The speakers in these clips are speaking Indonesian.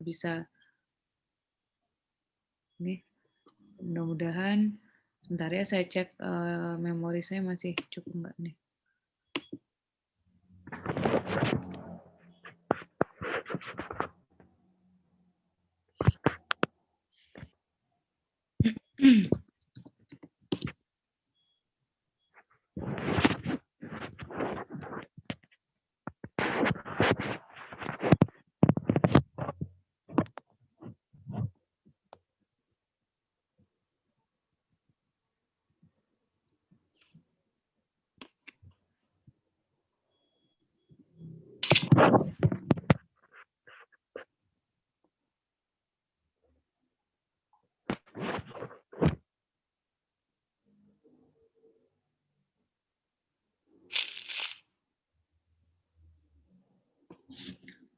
bisa. Ini mudah-mudahan sebentar ya, saya cek memori saya masih cukup nggak nih.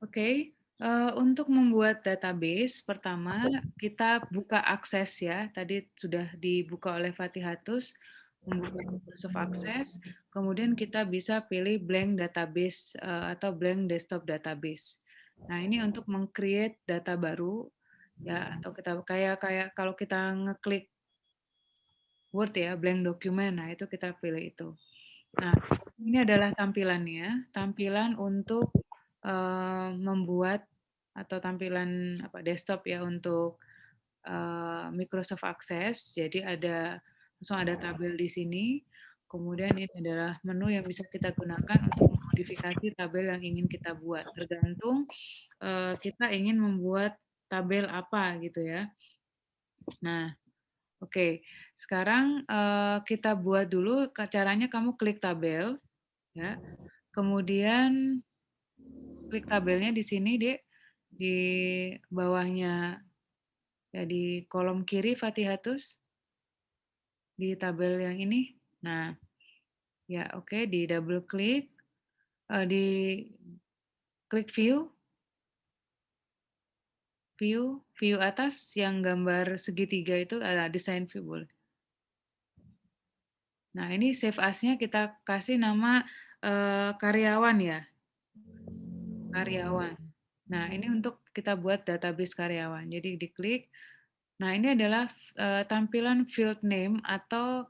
Oke, untuk membuat database, pertama kita buka akses ya. Tadi sudah dibuka oleh Fatihatus, membuka Microsoft Access, kemudian kita bisa pilih blank database atau blank desktop database. Nah, ini untuk meng-create data baru ya, atau kita kayak kalau kita ngeklik Word ya, blank document. Nah, itu kita pilih itu. Nah, ini adalah tampilannya, tampilan untuk membuat atau tampilan desktop ya untuk Microsoft Access. Jadi langsung ada tabel di sini. Kemudian ini adalah menu yang bisa kita gunakan untuk memodifikasi tabel yang ingin kita buat. Tergantung kita ingin membuat tabel apa gitu ya. Nah, oke. Sekarang kita buat dulu caranya, kamu klik tabel ya. Kemudian klik tabelnya di sini, Dek. Di bawahnya ya, di kolom kiri Fatihatus, di tabel yang ini. Nah, ya oke, di double klik, di klik view, view atas yang gambar segitiga itu, design view boleh. Nah, ini save as-nya kita kasih nama karyawan ya, karyawan. Nah, ini untuk kita buat database karyawan. Jadi diklik. Nah, ini adalah tampilan field name atau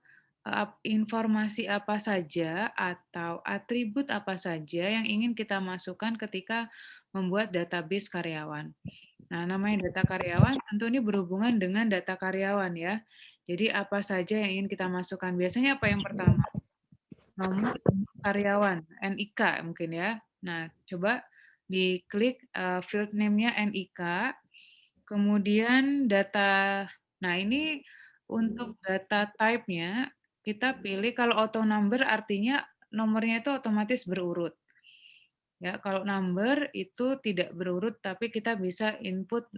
informasi apa saja atau atribut apa saja yang ingin kita masukkan ketika membuat database karyawan. Nah, namanya data karyawan tentu ini berhubungan dengan data karyawan ya. Jadi apa saja yang ingin kita masukkan. Biasanya apa yang pertama? Nomor karyawan, NIK mungkin ya. Nah, coba diklik field name-nya NIK. Kemudian data, nah ini untuk data type-nya, kita pilih kalau auto number artinya nomornya itu otomatis berurut. Ya, kalau number itu tidak berurut, tapi kita bisa input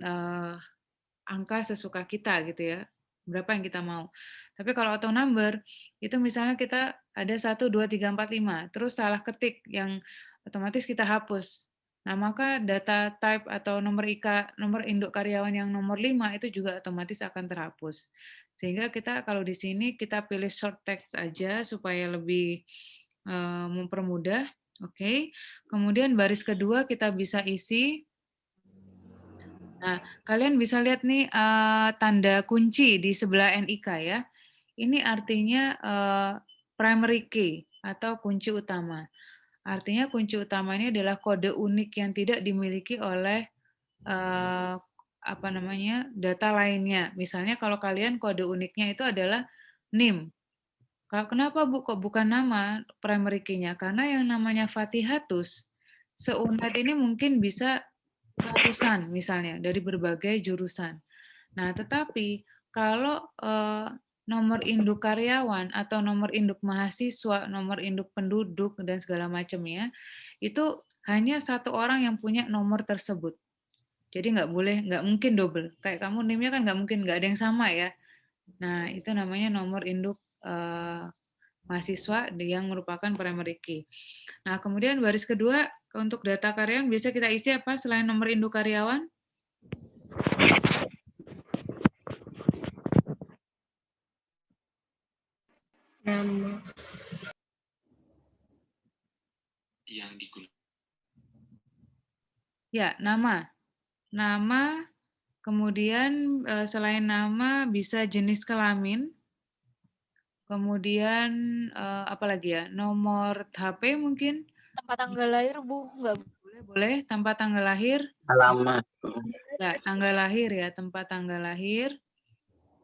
angka sesuka kita gitu ya, berapa yang kita mau. Tapi kalau auto number, itu misalnya kita ada 1, 2, 3, 4, 5, terus salah ketik yang otomatis kita hapus. Nah, maka data type atau nomor nomor induk karyawan yang nomor 5 itu juga otomatis akan terhapus. Sehingga kita kalau di sini kita pilih short text aja supaya lebih mempermudah. Oke. Kemudian baris kedua kita bisa isi. Nah, kalian bisa lihat nih tanda kunci di sebelah NIK ya. Ini artinya primary key atau kunci utama. Artinya kunci utama ini adalah kode unik yang tidak dimiliki oleh data lainnya. Misalnya kalau kalian kode uniknya itu adalah NIM. Kenapa Bu kok bukan nama primary key-nya? Karena yang namanya Fatihatus seunat ini mungkin bisa ratusan misalnya dari berbagai jurusan. Nah, tetapi kalau nomor induk karyawan atau nomor induk mahasiswa, nomor induk penduduk dan segala macamnya, itu hanya satu orang yang punya nomor tersebut. Jadi nggak mungkin double. Kayak kamu NIM-nya kan nggak mungkin, nggak ada yang sama ya. Nah, itu namanya nomor induk mahasiswa yang merupakan primary key. Nah, kemudian baris kedua, untuk data karyawan biasa kita isi apa selain nomor induk karyawan? Nama. Yang digunakan. Ya, nama. nama, kemudian selain nama bisa jenis kelamin, kemudian apa lagi ya? Nomor HP mungkin? Tempat tanggal lahir, Bu. Enggak, Bu. Boleh, tempat tanggal lahir. Alamat. Ya, tanggal lahir ya, tempat tanggal lahir,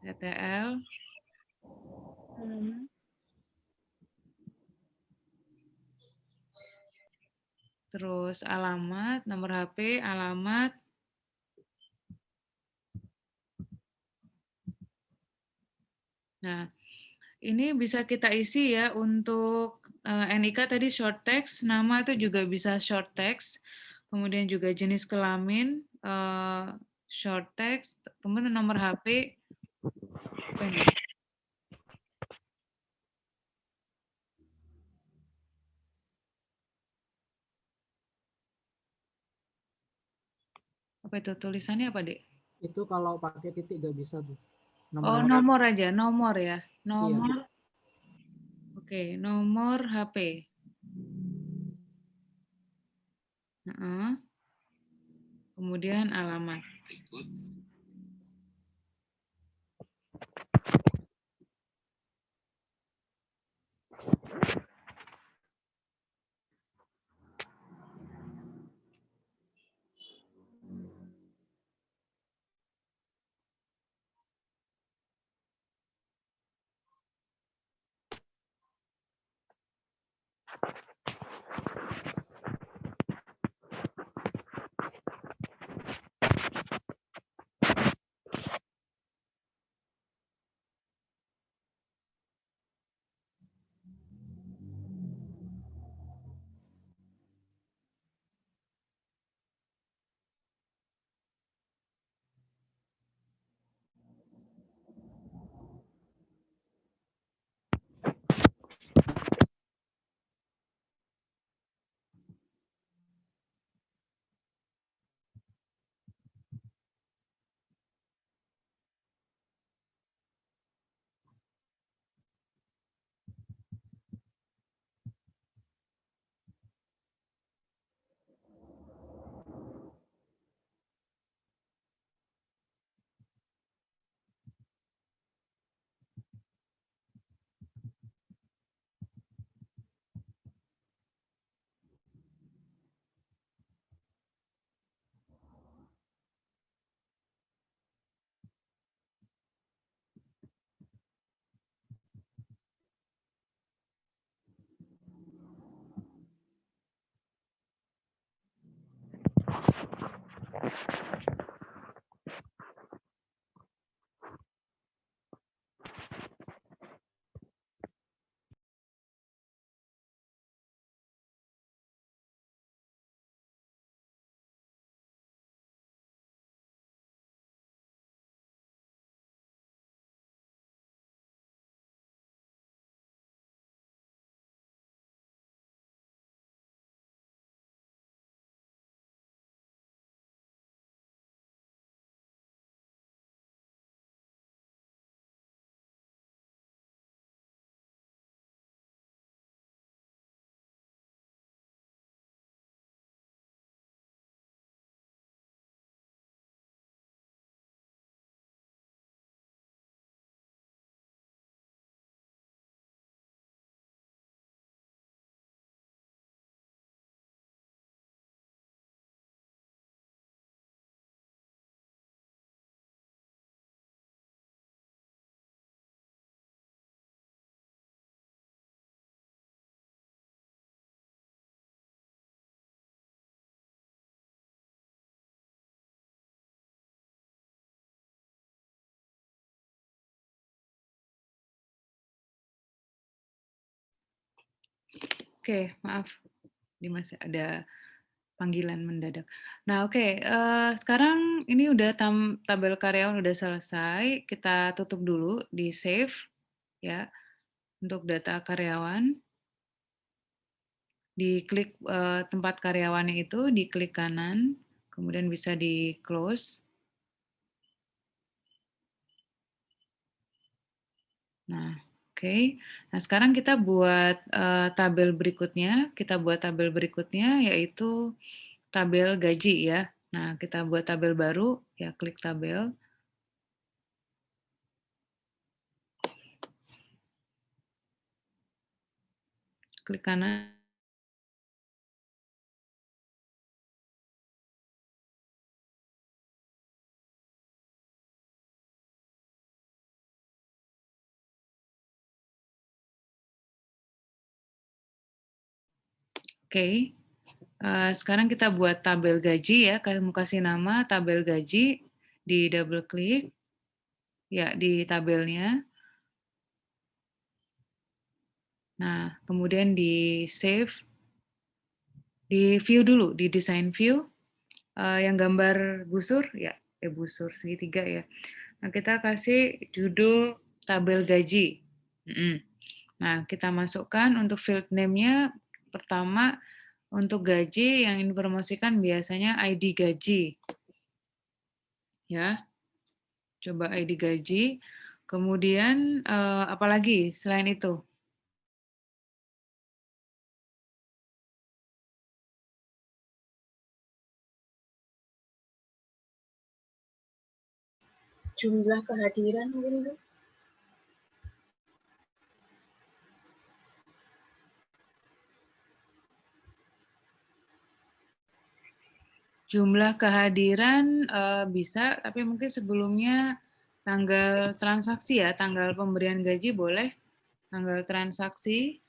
TTL. Terus alamat, nomor HP, alamat. Nah, ini bisa kita isi ya untuk NIK tadi short text, nama itu juga bisa short text, kemudian juga jenis kelamin, short text, kemudian nomor HP, apa ini? Apa itu tulisannya apa, Dek? Itu kalau pakai titik nggak bisa, Bu. Oh, nomor aja, nomor ya. Nomor. Iya. Oke, nomor HP. Kemudian alamat. Oke, maaf. Ini masih ada panggilan mendadak. Nah, oke, sekarang ini udah tabel karyawan udah selesai. Kita tutup dulu, di save ya untuk data karyawan. Diklik tempat karyawannya itu, diklik kanan, kemudian bisa di close. Nah, oke. Nah, sekarang kita buat tabel berikutnya. Kita buat tabel berikutnya yaitu tabel gaji ya. Nah, kita buat tabel baru, ya klik tabel. Klik kanan. Oke. Sekarang kita buat tabel gaji ya. Kamu kasih nama tabel gaji, di double klik. Ya, di tabelnya. Nah, kemudian di save. Di view dulu, di design view. Yang gambar busur, ya busur segitiga ya. Nah, kita kasih judul tabel gaji. Nah, kita masukkan untuk field name-nya pertama untuk gaji yang informasikan biasanya ID gaji. Ya. Coba ID gaji. Kemudian apalagi selain itu? Jumlah kehadiran mungkin, Bu? Jumlah kehadiran bisa, tapi mungkin sebelumnya tanggal transaksi ya, tanggal pemberian gaji boleh, tanggal transaksi.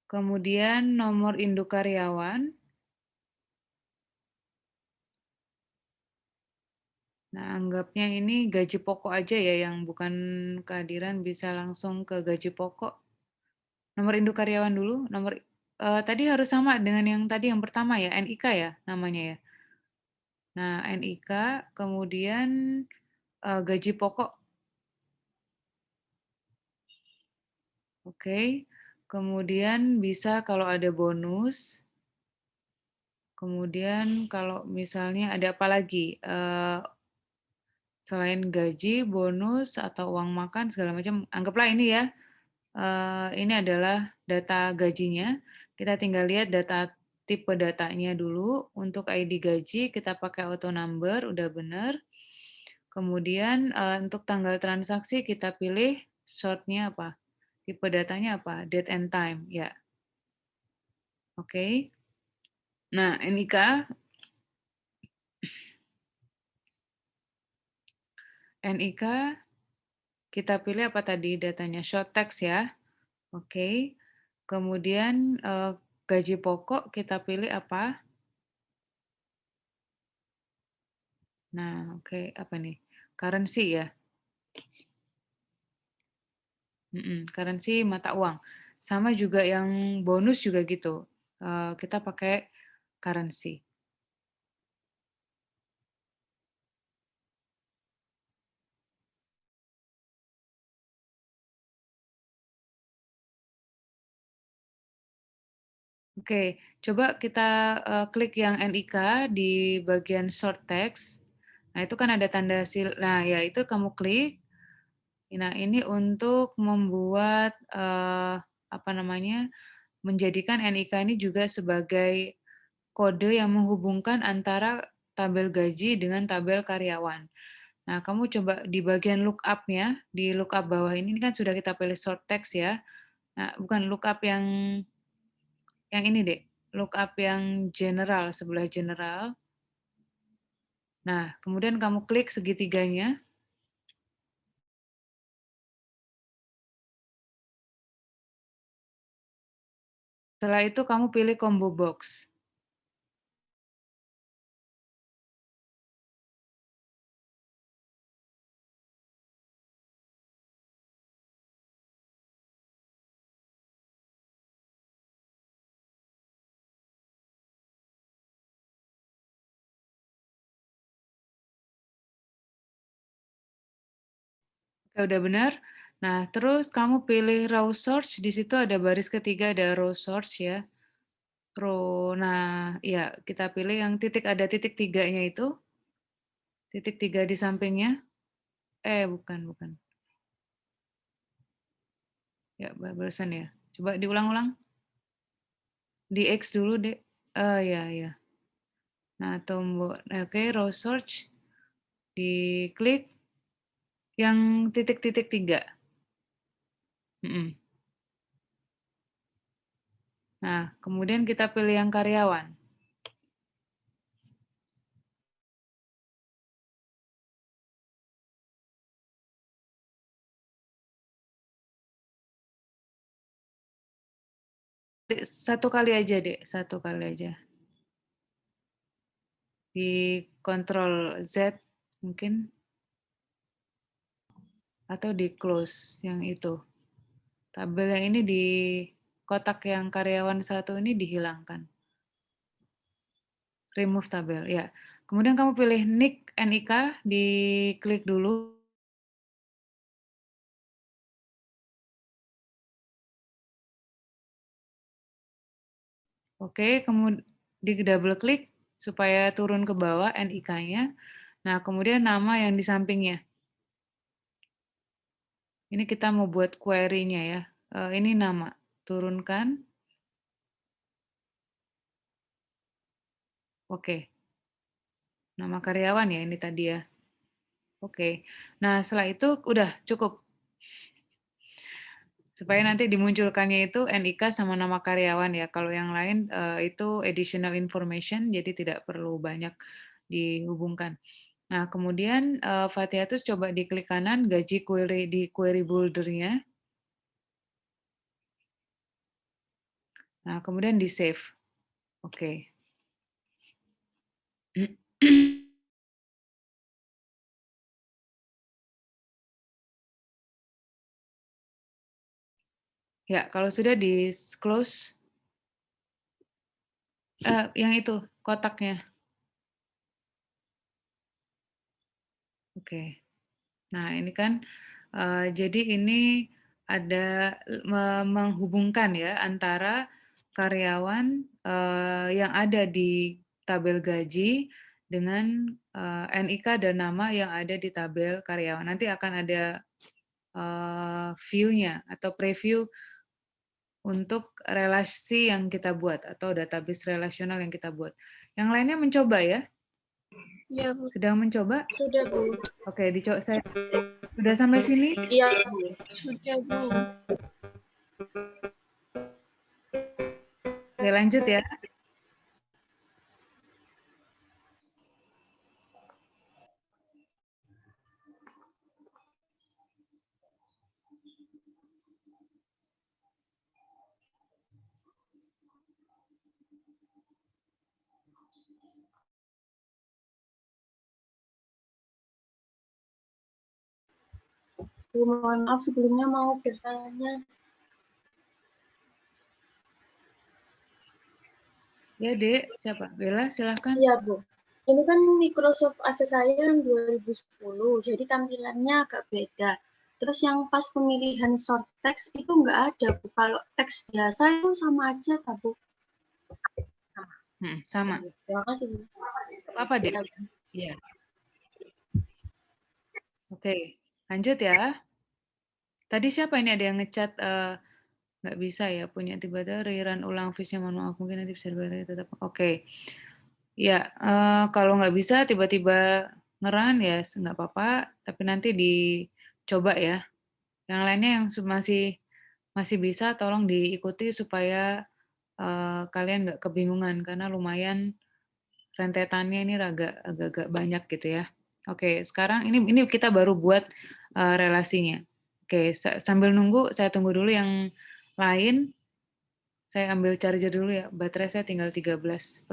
Kemudian nomor induk karyawan. Nah, anggapnya ini gaji pokok aja ya, yang bukan kehadiran bisa langsung ke gaji pokok. Nomor induk karyawan dulu, tadi harus sama dengan yang tadi yang pertama ya, NIK ya namanya ya. Nah, NIK, kemudian gaji pokok. Oke. Kemudian bisa kalau ada bonus. Kemudian kalau misalnya ada apa lagi? Selain gaji, bonus, atau uang makan, segala macam. Anggaplah ini ya, ini adalah data gajinya. Kita tinggal lihat data tipe datanya dulu. Untuk ID gaji, kita pakai auto number, udah benar. Kemudian untuk tanggal transaksi, kita pilih short-nya apa? Tipe datanya apa? Date and time, ya. Oke. Nah, NIK kita pilih apa tadi datanya? Short text ya. Oke. Kemudian gaji pokok kita pilih apa? Nah, oke, apa nih? Currency ya. Currency mata uang. Sama juga yang bonus juga gitu. Kita pakai currency. Oke, coba kita klik yang NIK di bagian short text. Nah, itu kan ada tanda nah ya itu kamu klik. Nah, ini untuk membuat apa namanya? Menjadikan NIK ini juga sebagai kode yang menghubungkan antara tabel gaji dengan tabel karyawan. Nah, kamu coba di bagian lookup-nya, di lookup bawah ini kan sudah kita pilih short text ya. Nah, bukan lookup yang ini deh, lookup yang general, sebelah general. Nah, kemudian kamu klik segitiganya. Setelah itu kamu pilih combo box. Oke, udah benar. Nah, terus kamu pilih row search, di situ ada baris ketiga, ada row search ya. Nah, ya kita pilih yang ada titik tiganya itu. Titik tiga di sampingnya. Bukan. Ya, barusan ya. Coba diulang-ulang. Di X dulu, Dek. Ya, ya. Nah, tombol, oke, row search, diklik yang titik-titik 3. Nah, kemudian kita pilih yang karyawan. Satu kali aja, Dek. Satu kali aja. Di Ctrl Z mungkin. Atau di close yang itu. Tabel yang ini di kotak yang karyawan 1 ini dihilangkan. Remove tabel, ya. Kemudian kamu pilih NIK, NIK, diklik dulu. Oke, kemudian di double klik supaya turun ke bawah NIK-nya. Nah, kemudian nama yang di sampingnya. Ini kita mau buat query-nya ya. Ini nama, turunkan. Oke. Nama karyawan ya ini tadi ya. Oke. Nah, setelah itu udah cukup. Supaya nanti dimunculkannya itu NIK sama nama karyawan ya. Kalau yang lain itu additional information, jadi tidak perlu banyak dihubungkan. Nah, kemudian Fathiatus coba diklik kanan, gaji query di query builder-nya. Nah, kemudian di save. Oke. Ya, kalau sudah di close, yang itu kotaknya. Oke. Nah, ini kan jadi ini ada menghubungkan ya antara karyawan yang ada di tabel gaji dengan NIK dan nama yang ada di tabel karyawan. Nanti akan ada view-nya atau preview untuk relasi yang kita buat atau database relasional yang kita buat. Yang lainnya mencoba ya? Iya, Bu. Sedang mencoba? Sudah, Bu. Oke, dicoba saya. Sudah sampai sini? Iya, Bu. Sudah, Bu. Oke, lanjut ya. Bu, mohon maaf sebelumnya mau bertanya. Ya, Dek. Siapa? Bella, silahkan. Iya, Bu. Ini kan Microsoft Access saya yang 2010, jadi tampilannya agak beda. Terus yang pas pemilihan short text itu nggak ada, Bu. Kalau teks biasa itu sama aja, tak, Bu? Sama. Terima kasih, Bu. Apa, Dek? Iya. Oke, lanjut ya. Tadi siapa ini ada yang ngechat nggak bisa ya punya tiba-tiba rerun ulang fishnya, mohon maaf mungkin nanti bisa dibayar tetap. Oke. Ya, kalau nggak bisa tiba-tiba ngerun ya nggak apa-apa, tapi nanti dicoba ya. Yang lainnya yang masih bisa tolong diikuti supaya kalian nggak kebingungan karena lumayan rentetannya ini agak-agak banyak gitu ya. Oke, sekarang ini kita baru buat relasinya. Oke, sambil nunggu saya tunggu dulu yang lain. Saya ambil charger dulu ya. Baterai saya tinggal 13%.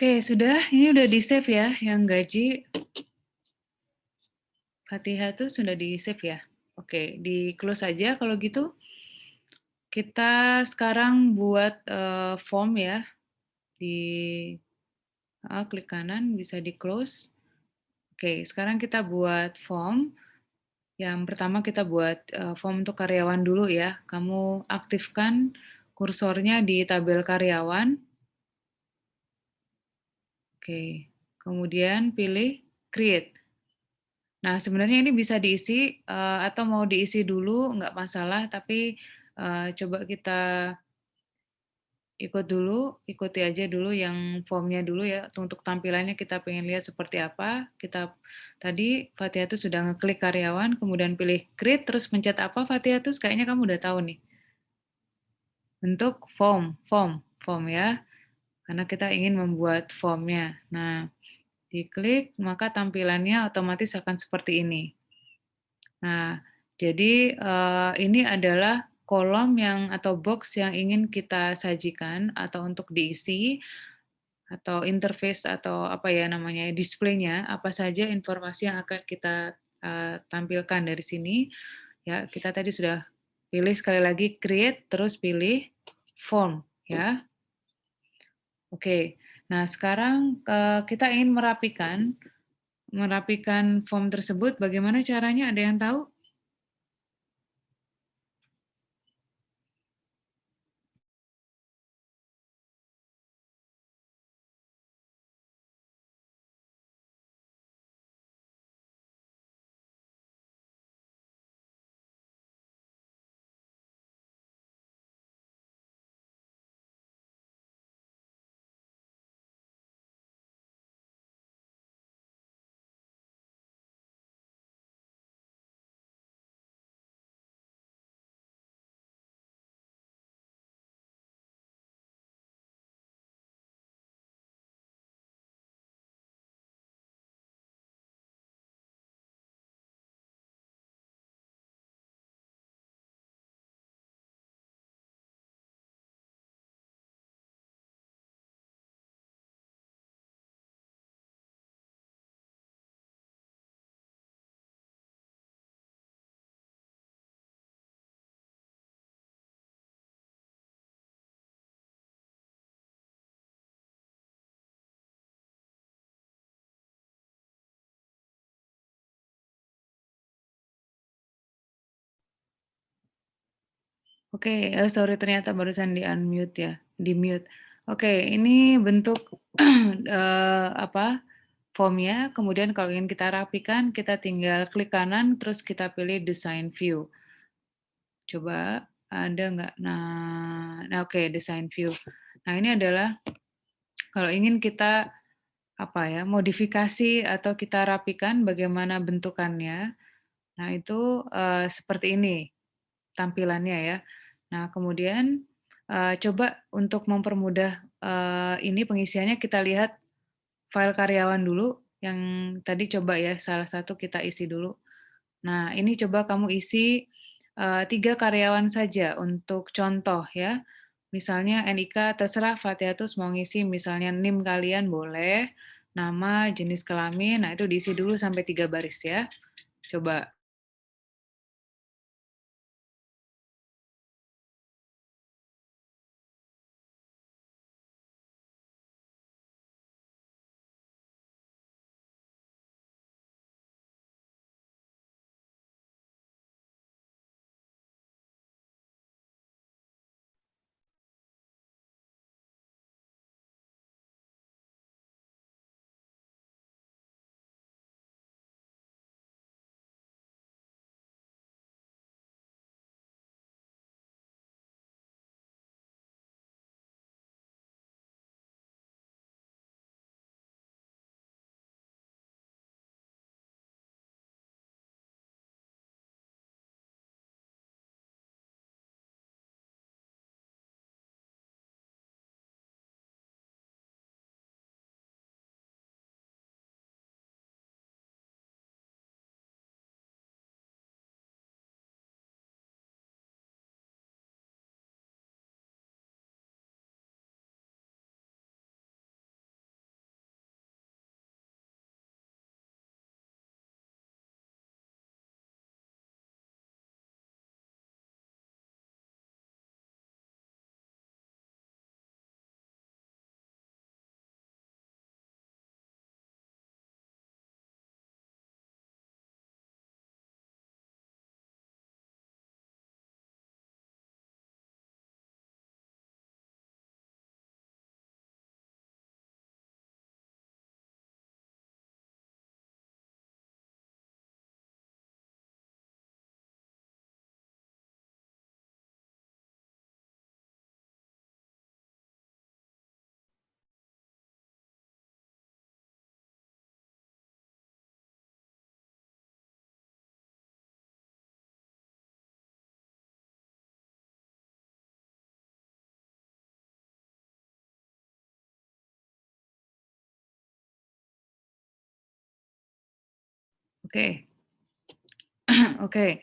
Oke, sudah. Ini udah di-save ya, yang gaji Fatihah tuh sudah di-save ya. Oke, di-close aja kalau gitu. Kita sekarang buat form ya. Di klik kanan bisa di-close. Oke, sekarang kita buat form. Yang pertama kita buat form untuk karyawan dulu ya. Kamu aktifkan kursornya di tabel karyawan. Oke, kemudian pilih create. Nah, sebenarnya ini bisa diisi atau mau diisi dulu nggak masalah, tapi coba kita ikut dulu, ikuti aja dulu yang formnya dulu ya. Untuk tampilannya kita pengen lihat seperti apa. Kita tadi Fatihatus sudah ngeklik karyawan, kemudian pilih create, terus pencet apa Fatihatus? Kayaknya kamu udah tahu nih. Bentuk form ya. Karena kita ingin membuat formnya. Nah, diklik maka tampilannya otomatis akan seperti ini. Nah, jadi ini adalah kolom yang atau box yang ingin kita sajikan atau untuk diisi atau interface atau apa ya namanya display-nya apa saja informasi yang akan kita tampilkan dari sini. Ya, kita tadi sudah pilih sekali lagi create terus pilih form ya. Oke. Nah, sekarang kita ingin merapikan form tersebut. Bagaimana caranya? Ada yang tahu? Oke, sorry ternyata barusan di-unmute ya, di-mute. Oke, ini bentuk apa, formnya, kemudian kalau ingin kita rapikan, kita tinggal klik kanan, terus kita pilih design view. Coba ada nggak? Nah oke, design view. Nah, ini adalah kalau ingin kita apa ya, modifikasi atau kita rapikan bagaimana bentukannya. Nah, itu seperti ini tampilannya ya. Nah, kemudian coba untuk mempermudah ini pengisiannya kita lihat file karyawan dulu yang tadi coba ya salah satu kita isi dulu. Nah, ini coba kamu isi 3 karyawan saja untuk contoh ya. Misalnya NIK terserah Fatihatus mau ngisi misalnya NIM kalian boleh, nama, jenis kelamin, nah itu diisi dulu sampai 3 baris ya. Coba. Oke. Oke.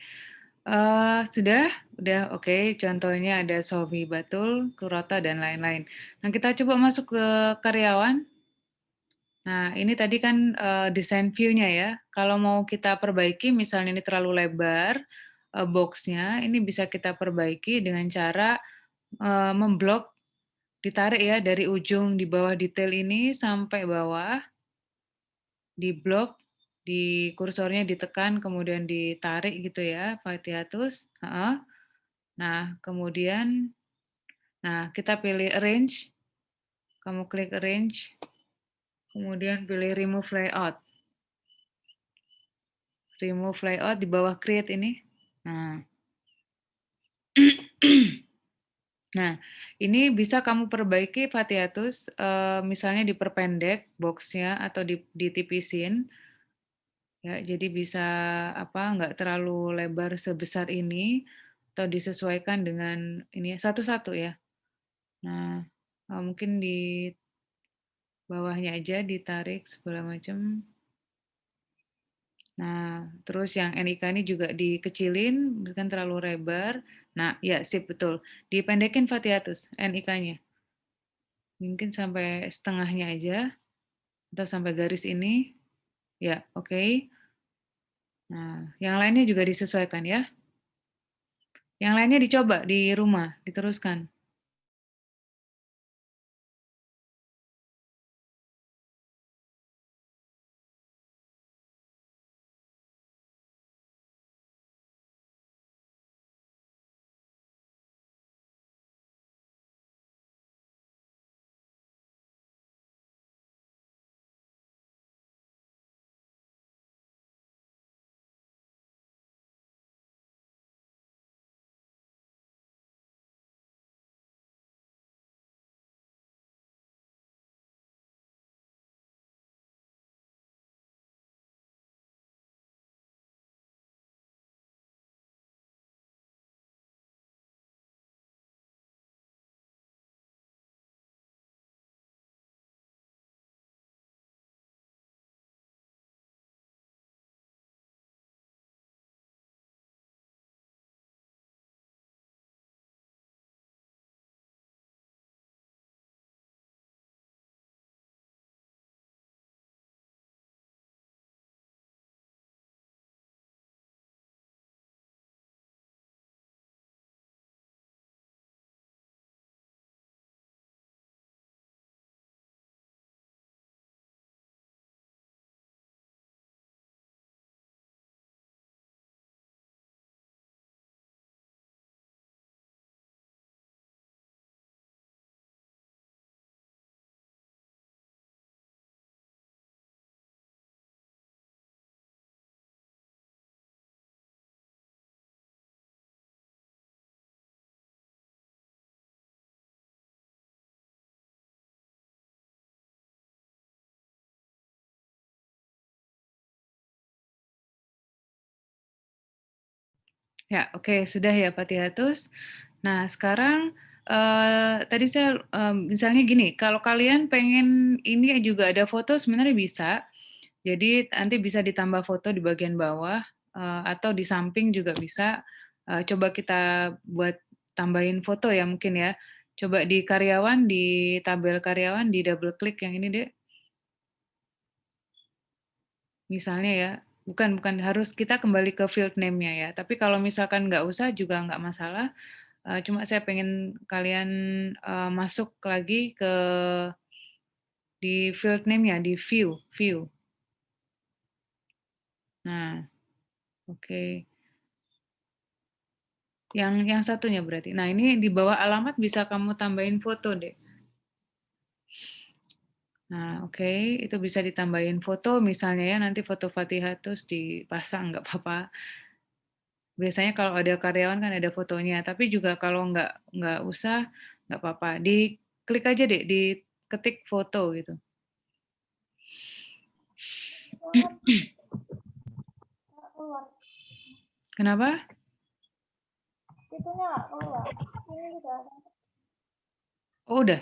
Sudah? Udah oke. Contohnya ada Sofi Batul, Kurota, dan lain-lain. Nah, kita coba masuk ke karyawan. Nah, ini tadi kan desain view-nya ya. Kalau mau kita perbaiki, misalnya ini terlalu lebar box-nya, ini bisa kita perbaiki dengan cara memblok, ditarik ya dari ujung di bawah detail ini sampai bawah, di blok, di kursornya ditekan, kemudian ditarik gitu ya, Pak Tiatus. Nah, kemudian, nah kita pilih arrange, kamu klik arrange, kemudian pilih remove layout. Remove layout di bawah create ini. Nah, nah ini bisa kamu perbaiki Fatiatus, misalnya diperpendek boxnya atau ditipisin, ya. Jadi bisa apa? Nggak terlalu lebar sebesar ini, atau disesuaikan dengan ini satu-satu ya. Nah, mungkin di bawahnya aja ditarik segala macam. Nah, terus yang NIK ini juga dikecilin, bukan terlalu lebar. Nah, ya sip, betul. Dipendekin Fatiatus, NIK-nya. Mungkin sampai setengahnya aja, atau sampai garis ini. Ya, oke. Nah, yang lainnya juga disesuaikan ya. Yang lainnya dicoba di rumah, diteruskan. Ya, oke, sudah ya Fatiatus. Nah, sekarang tadi saya misalnya gini, kalau kalian pengen ini juga ada foto sebenarnya bisa. Jadi nanti bisa ditambah foto di bagian bawah atau di samping juga bisa. Coba kita buat tambahin foto ya mungkin ya. Coba di karyawan, di tabel karyawan, di double klik yang ini deh. Misalnya ya, bukan harus kita kembali ke field name-nya ya. Tapi kalau misalkan nggak usah juga nggak masalah. Cuma saya pengen kalian masuk lagi ke di field name-nya, di view. Nah, oke. Yang satunya berarti. Nah, ini di bawah alamat bisa kamu tambahin foto deh. Nah, oke, itu bisa ditambahin foto misalnya ya, nanti foto Fatihah terus dipasang, nggak apa-apa. Biasanya kalau ada karyawan kan ada fotonya, tapi juga kalau nggak usah, nggak apa-apa. Diklik aja deh, diketik foto gitu. Kenapa? Itunya nggak keluar. Ini juga ada. Oh, udah.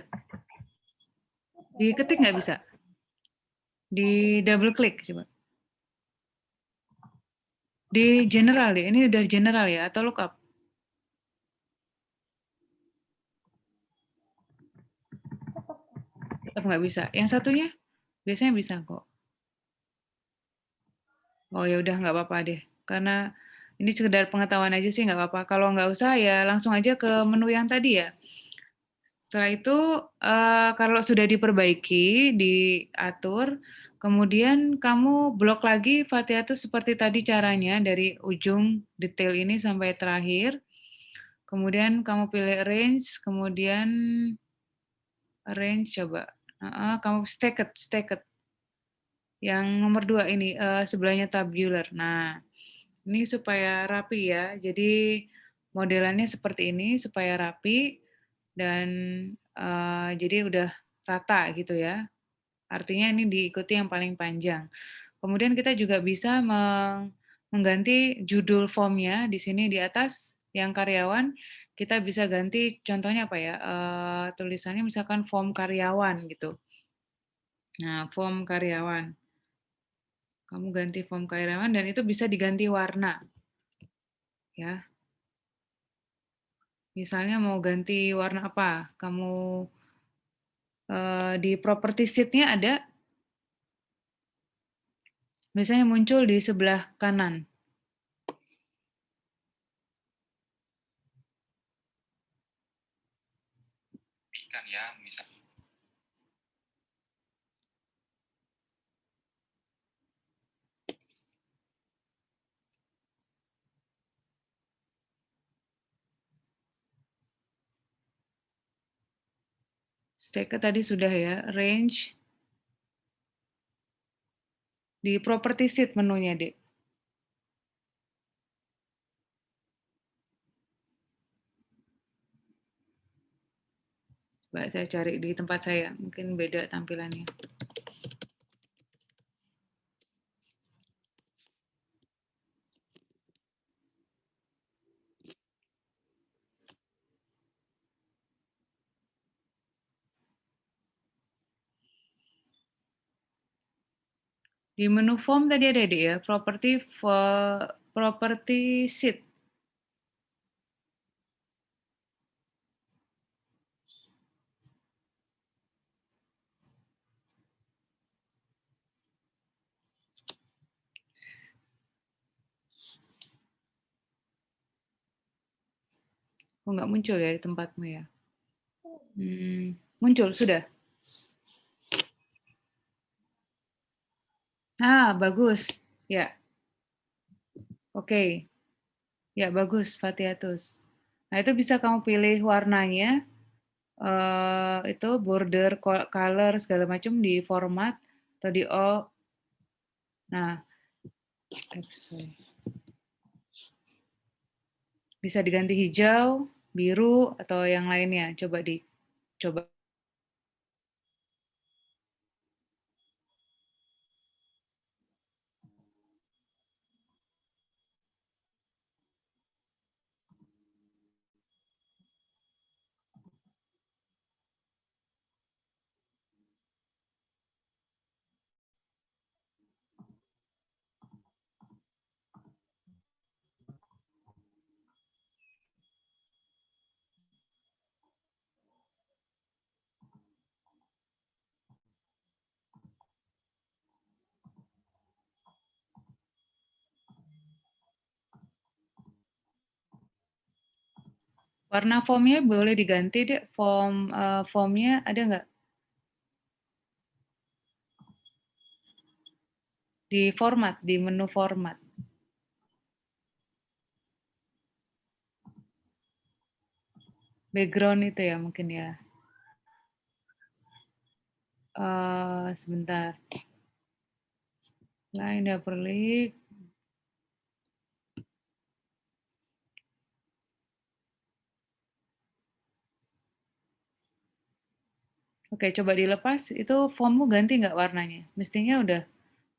Diketik nggak bisa? Di double klik coba. Di general deh, ini udah general ya, atau lookup? Tetap nggak bisa. Yang satunya? Biasanya bisa kok. Oh ya udah nggak apa-apa deh. Karena ini sekedar pengetahuan aja sih nggak apa-apa. Kalau nggak usah ya langsung aja ke menu yang tadi ya. Setelah itu kalau sudah diperbaiki, diatur, kemudian kamu blok lagi Fatihah seperti tadi caranya dari ujung detail ini sampai terakhir. Kemudian kamu pilih arrange, kemudian arrange coba. Kamu stacked. Yang nomor 2 ini sebelahnya tabular. Nah, ini supaya rapi ya. Jadi modelannya seperti ini supaya rapi dan jadi udah rata gitu ya. Artinya ini diikuti yang paling panjang. Kemudian kita juga bisa mengganti judul formnya di sini di atas yang karyawan kita bisa ganti contohnya apa ya tulisannya misalkan form karyawan gitu. Nah form karyawan kamu ganti form karyawan dan itu bisa diganti warna ya. Misalnya mau ganti warna apa? Kamu di property sheet-nya ada, biasanya muncul di sebelah kanan. Ya, misal. Stack tadi sudah ya, range. Di property sheet menunya, Dek. Coba saya cari di tempat saya, mungkin beda tampilannya. Di menu form tadi ada Dek ya, property sheet. Oh, nggak muncul ya di tempatmu ya? Muncul, sudah? Bagus. Ya, oke. Ya, bagus, Fatihatus. Nah, itu bisa kamu pilih warnanya, itu border, color, segala macam di format, atau di all. Nah, bisa diganti hijau, biru, atau yang lainnya. Coba dicoba. Warna formnya boleh diganti deh. Formnya ada nggak? Di format, di menu format. Background itu ya mungkin ya. Sebentar. Line Upperlink. Oke, coba dilepas. Itu formmu ganti nggak warnanya? Mestinya udah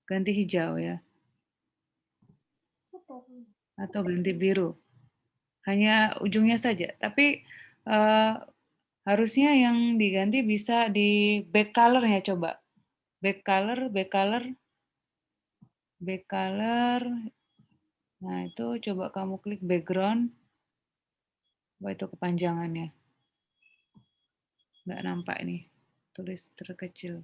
ganti hijau ya. Atau ganti biru. Hanya ujungnya saja. Tapi harusnya yang diganti bisa di back color-nya coba. Back color. Nah, itu coba kamu klik background. Wah, itu kepanjangannya. Nggak nampak nih, tulis terkecil.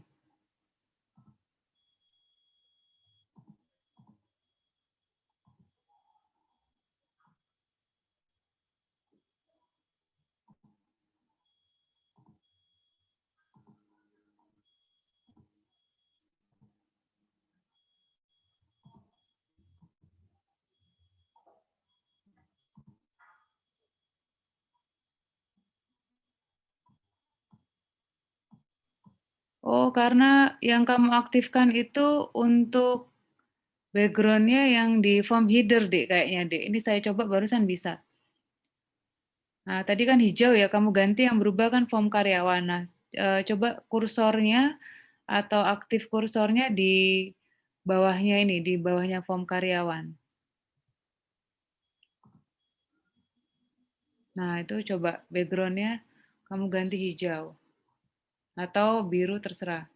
Oh, karena yang kamu aktifkan itu untuk background-nya yang di form header, Dek, kayaknya, Dek. Ini saya coba barusan bisa. Nah, tadi kan hijau ya, kamu ganti yang berubah kan form karyawan. Nah, coba kursornya atau aktif kursornya di bawahnya ini, di bawahnya form karyawan. Nah, itu coba background-nya kamu ganti hijau. Atau biru terserah.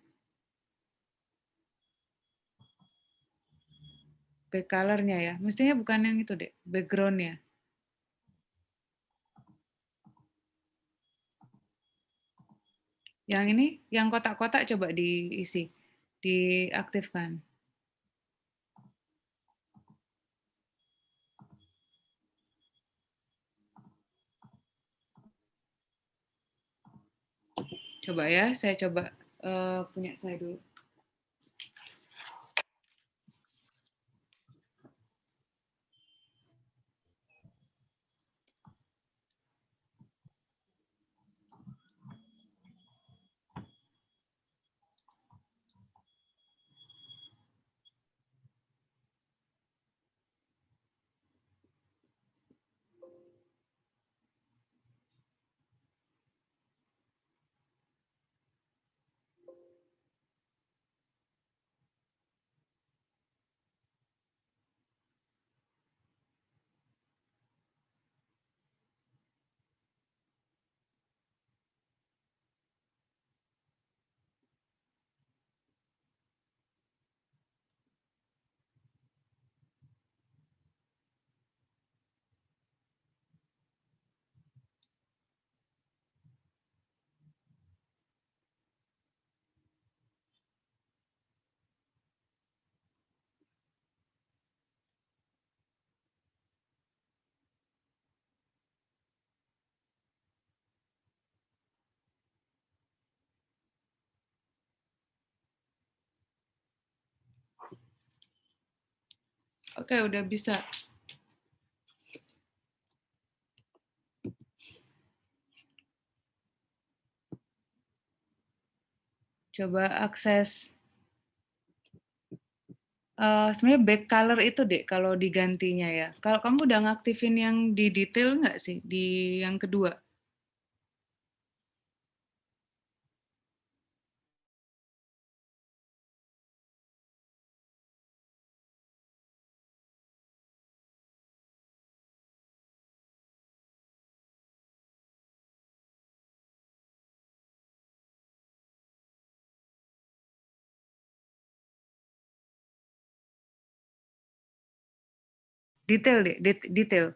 Back color-nya ya. Mestinya bukan yang itu, Dek. Background-nya. Yang ini, yang kotak-kotak coba diisi. Diaktifkan. Coba ya, saya coba punya saya dulu. Oke, udah bisa. Coba akses. Sebenarnya back color itu, Dek, kalau digantinya ya. Kalau kamu udah ngaktifin yang di detail nggak sih? Di yang kedua. Detail, Dek. Detail.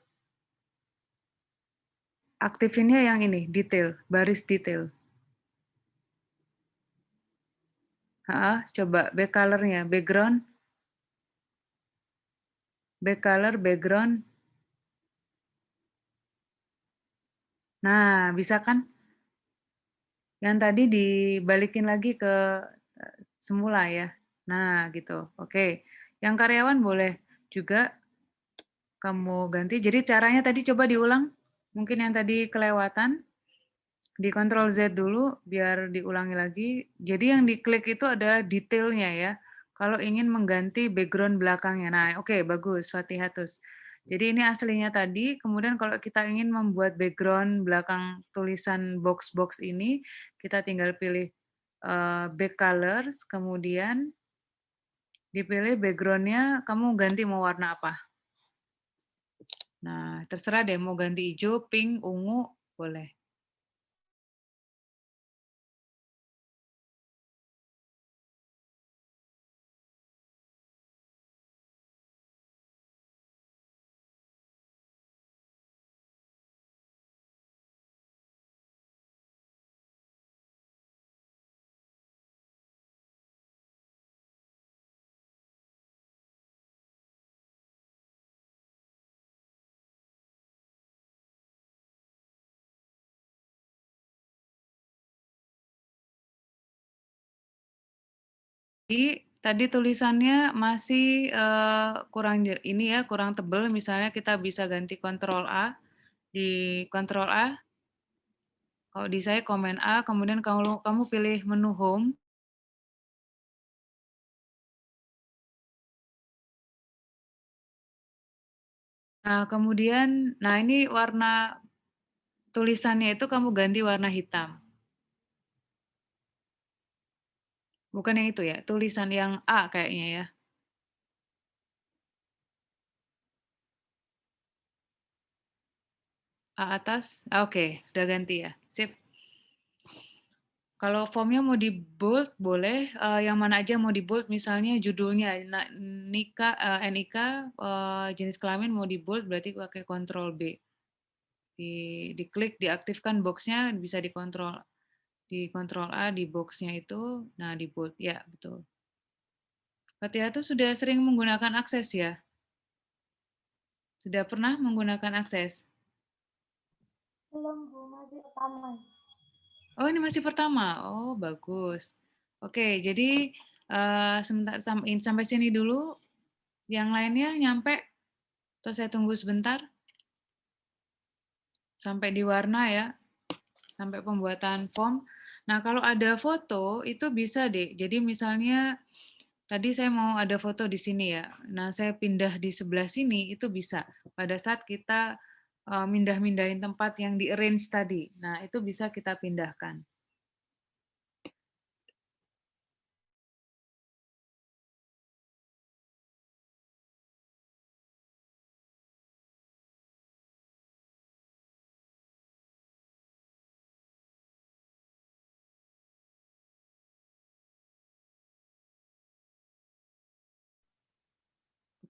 Aktifinnya yang ini, detail. Baris detail. Coba back color-nya. Background. Back color, background. Nah, bisa kan? Yang tadi dibalikin lagi ke semula ya. Nah, gitu. Oke. Yang karyawan boleh juga kamu ganti. Jadi caranya tadi coba diulang. Mungkin yang tadi kelewatan. Di Ctrl Z dulu biar diulangi lagi. Jadi yang diklik itu adalah detailnya ya. Kalau ingin mengganti background belakangnya. Nah, oke, bagus, Fatihatus. Jadi ini aslinya tadi, kemudian kalau kita ingin membuat background belakang tulisan box-box ini, kita tinggal pilih back colors, kemudian dipilih background-nya, kamu ganti mau warna apa. Nah, terserah deh, mau ganti hijau, pink, ungu, boleh. tadi tulisannya masih kurang ini ya, kurang tebel. Misalnya kita bisa ganti Ctrl A, di Ctrl A. Kalau di saya Command A, kemudian kalau kamu pilih menu Home. Nah, kemudian, nah ini warna tulisannya itu kamu ganti warna hitam. Bukan yang itu ya, tulisan yang A kayaknya ya. A atas, oke, udah ganti ya, sip. Kalau formnya mau di bold boleh, yang mana aja mau di bold, misalnya judulnya nikah, NIK, jenis kelamin mau di bold berarti pakai Ctrl B. Diklik, diaktifkan box-nya, bisa dikontrol, di Ctrl A di box-nya itu, nah di bold, ya betul. Fatia tuh sudah sering menggunakan akses ya? Sudah pernah menggunakan akses? Belum, Bu, masih pertama. Oh, ini masih pertama. Oh, bagus. Oke, jadi sebentar sampai sini dulu. Yang lainnya nyampe? Atau saya tunggu sebentar? Sampai di warna ya, sampai pembuatan form. Nah, kalau ada foto itu bisa deh. Jadi misalnya tadi saya mau ada foto di sini ya. Nah, saya pindah di sebelah sini itu bisa. Pada saat kita mindah-mindahin tempat yang di arrange tadi. Nah, itu bisa kita pindahkan.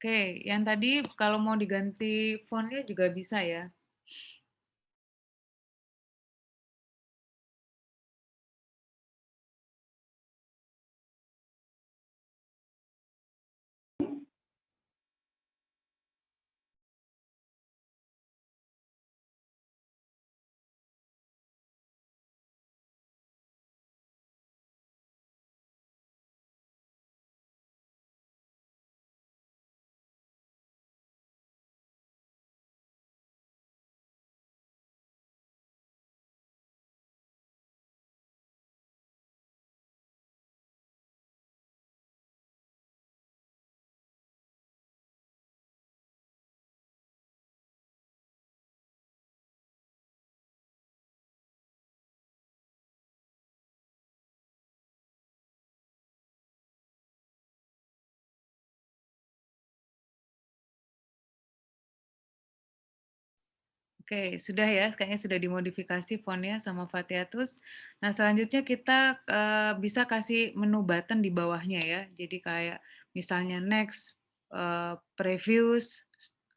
Oke, yang tadi kalau mau diganti fontnya juga bisa ya. Oke, sudah ya, kayaknya sudah dimodifikasi fontnya sama Fatiatus. Nah, selanjutnya kita bisa kasih menu button di bawahnya ya. Jadi kayak misalnya next, previews,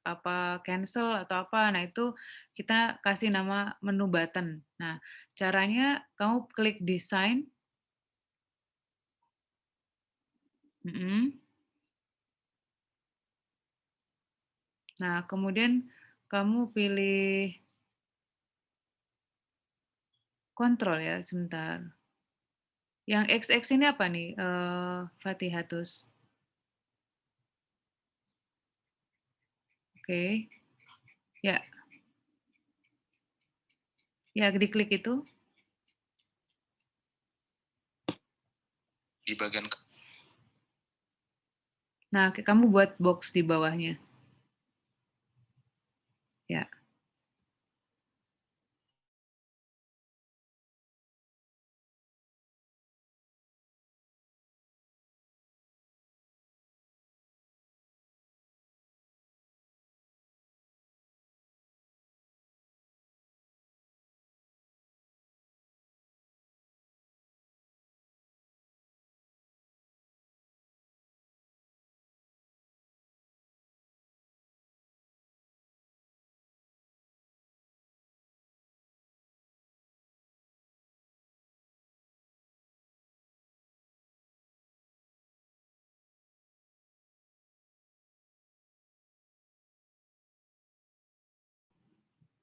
apa cancel atau apa. Nah, itu kita kasih nama menu button. Nah, caranya kamu klik design. Nah, kemudian kamu pilih kontrol ya, sebentar. Yang XX ini apa nih, Fatihatus? Oke. Ya, ya diklik itu. Di bagian Nah, kamu buat box di bawahnya. Ya.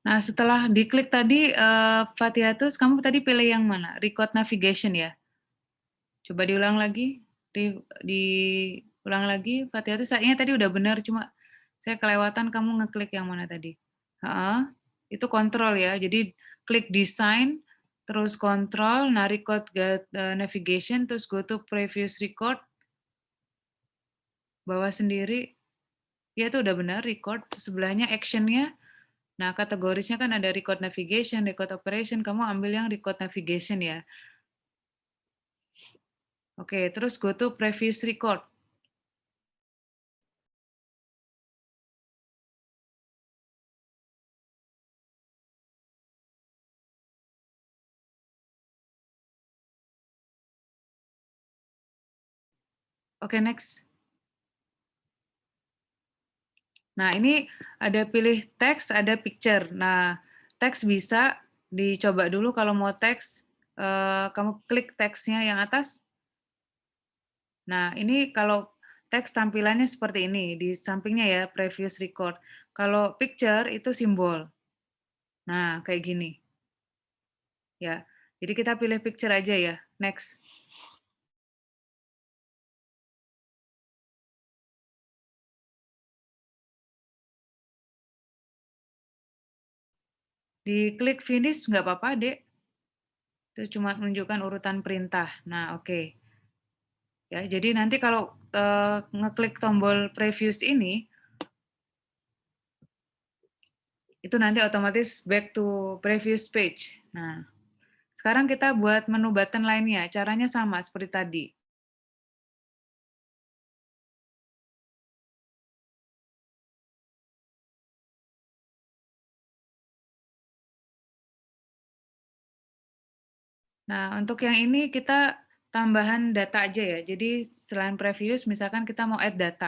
Nah, setelah diklik tadi, Fatihatus, kamu tadi pilih yang mana? Record navigation ya? Coba diulang lagi. Ulang lagi, Fatihah itu sayangnya tadi udah benar, cuma saya kelewatan kamu ngeklik yang mana tadi. Itu kontrol ya, jadi klik design, terus kontrol, nah record navigation, terus go to previous record, bawah sendiri, ya itu udah benar, record, sebelahnya action-nya, nah kategorisnya kan ada record navigation, record operation, kamu ambil yang record navigation ya. Oke, terus go to previous record. Oke, next. Nah, ini ada pilih teks, ada picture. Nah, teks bisa dicoba dulu kalau mau teks, kamu klik teksnya yang atas. Nah, ini kalau teks tampilannya seperti ini, di sampingnya ya, previous record. Kalau picture itu simbol. Nah, kayak gini. Ya, jadi kita pilih picture aja ya. Next. Di klik finish nggak apa-apa, Dek. Itu cuma menunjukkan urutan perintah. Nah, oke. Ya, jadi nanti kalau ngeklik tombol previous ini, itu nanti otomatis back to previous page. Nah, sekarang kita buat menu button lainnya. Caranya sama seperti tadi. Nah, untuk yang ini kita tambahan data aja ya. Jadi selain previous, misalkan kita mau add data.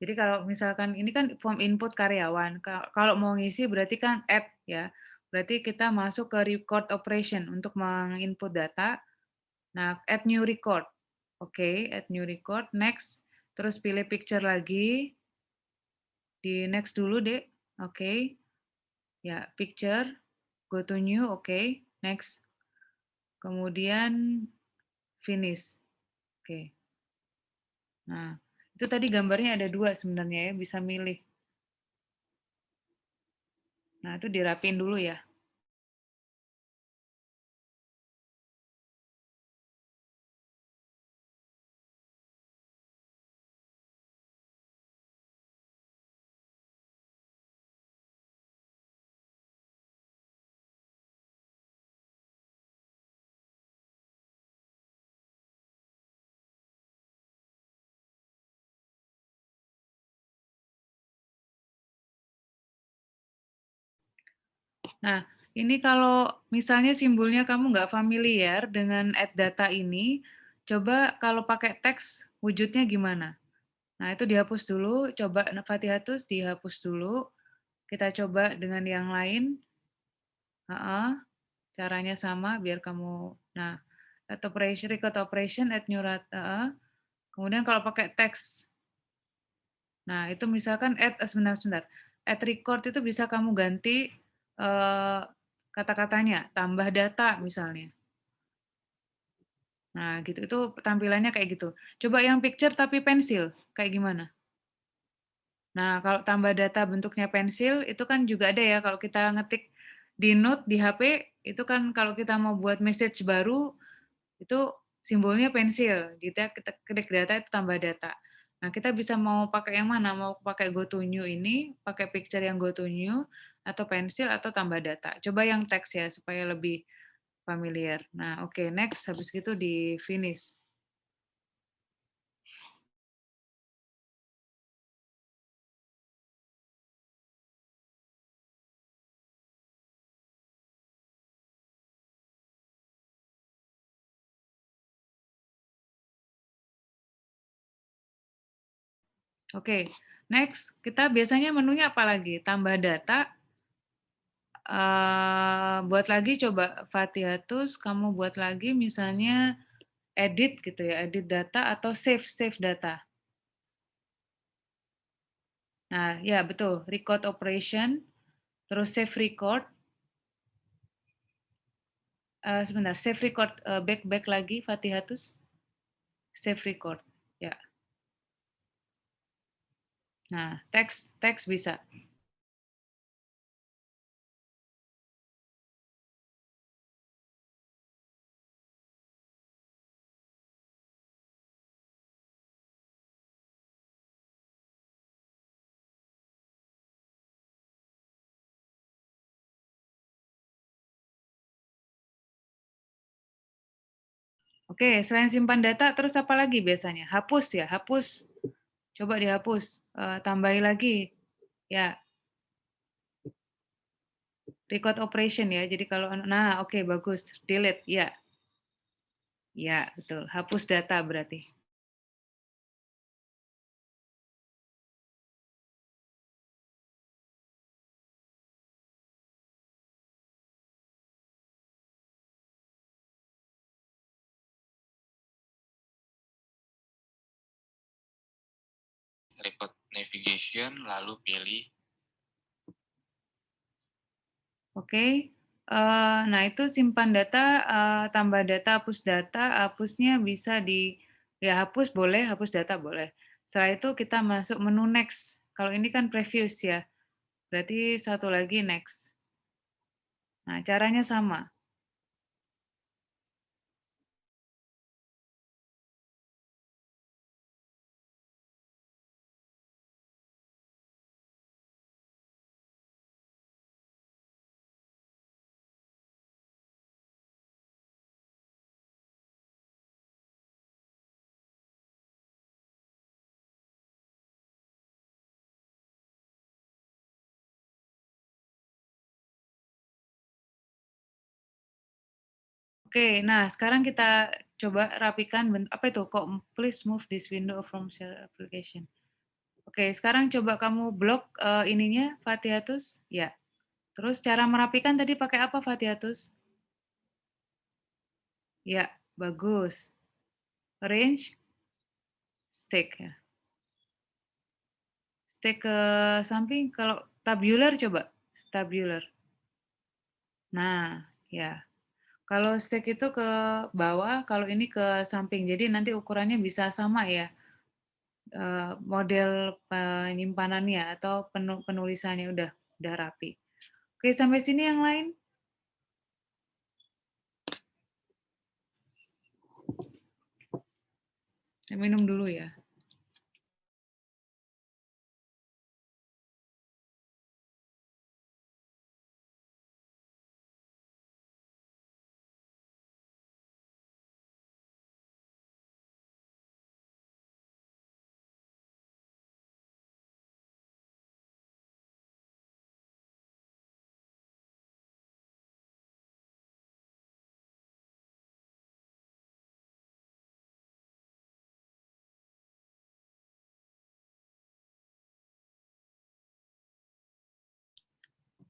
Jadi kalau misalkan ini kan form input karyawan. Kalau mau ngisi berarti kan add ya. Berarti kita masuk ke record operation untuk menginput data. Nah, add new record. Oke, add new record. Next. Terus pilih picture lagi. Di next dulu, Dek. Oke. Ya, picture. Go to new. Oke. Next. Kemudian finish. Oke. Nah, itu tadi gambarnya ada 2 sebenarnya ya, bisa milih. Nah, itu dirapiin dulu ya. Nah, ini kalau misalnya simbolnya kamu nggak familiar dengan add data ini, coba kalau pakai teks wujudnya gimana? Nah, itu dihapus dulu, coba Fatihatus dihapus dulu. Kita coba dengan yang lain. Caranya sama biar kamu, nah, add operation, record operation, add new data. Kemudian kalau pakai teks, nah itu misalkan sebentar, add record itu bisa kamu ganti kata-katanya, tambah data misalnya. Nah, gitu. Itu tampilannya kayak gitu. Coba yang picture tapi pensil, kayak gimana? Nah, kalau tambah data bentuknya pensil, itu kan juga ada ya, kalau kita ngetik di note di HP, itu kan kalau kita mau buat message baru, itu simbolnya pensil, gitu ya, kita klik data itu tambah data. Nah, kita bisa mau pakai yang mana? Mau pakai go to new ini, pakai picture yang go to new, atau pensil, atau tambah data. Coba yang teks ya, supaya lebih familiar. Nah, oke, next. Habis gitu di finish. Oke, next. Kita biasanya menunya apa lagi? Tambah data. Buat lagi coba Fatihatus, kamu buat lagi misalnya edit gitu ya, edit data atau save data. Nah, ya betul, record operation, terus save record. Sebentar, save record, back lagi Fatihatus. Save record. Ya. Nah, teks bisa. Oke, selain simpan data, terus apa lagi biasanya? Hapus ya, hapus. Coba dihapus. Tambahi lagi. Ya, record operation ya. Jadi kalau, nah oke bagus. Delete, ya. Ya, betul. Hapus data berarti. Record navigation, lalu pilih. Oke. Nah, itu simpan data, tambah data, hapus data. Hapusnya bisa ya hapus boleh, hapus data boleh. Setelah itu kita masuk menu next. Kalau ini kan previous ya. Berarti satu lagi next. Nah, caranya sama. Oke, nah sekarang kita coba rapikan apa itu kok please move this window from share application. Oke, sekarang coba kamu blok ininya Fatihatus. Ya. Terus cara merapikan tadi pakai apa Fatihatus? Ya, bagus. Arrange, stick ya. Stick ke samping, kalau tabular coba. Tabular. Nah, ya. Kalau stick itu ke bawah, kalau ini ke samping. Jadi nanti ukurannya bisa sama ya. Model penyimpanannya atau penulisannya udah rapi. Oke, sampai sini yang lain. Saya minum dulu ya.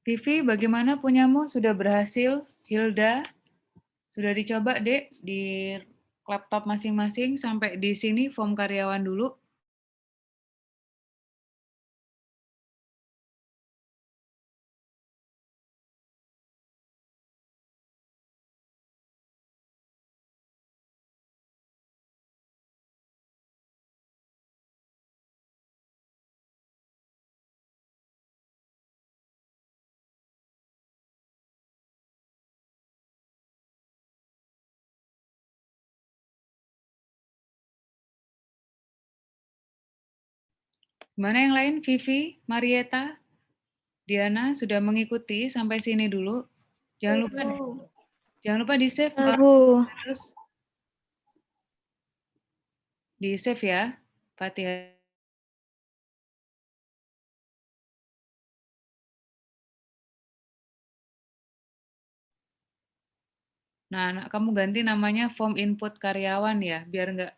Vivi, bagaimana punyamu? Sudah berhasil? Hilda, sudah dicoba, Dek, di laptop masing-masing sampai di sini form karyawan dulu. Gimana yang lain? Vivi, Marieta, Diana sudah mengikuti sampai sini dulu. Jangan lupa di save. Terus di save ya, Fatihah. Nah, kamu ganti namanya form input karyawan ya, biar nggak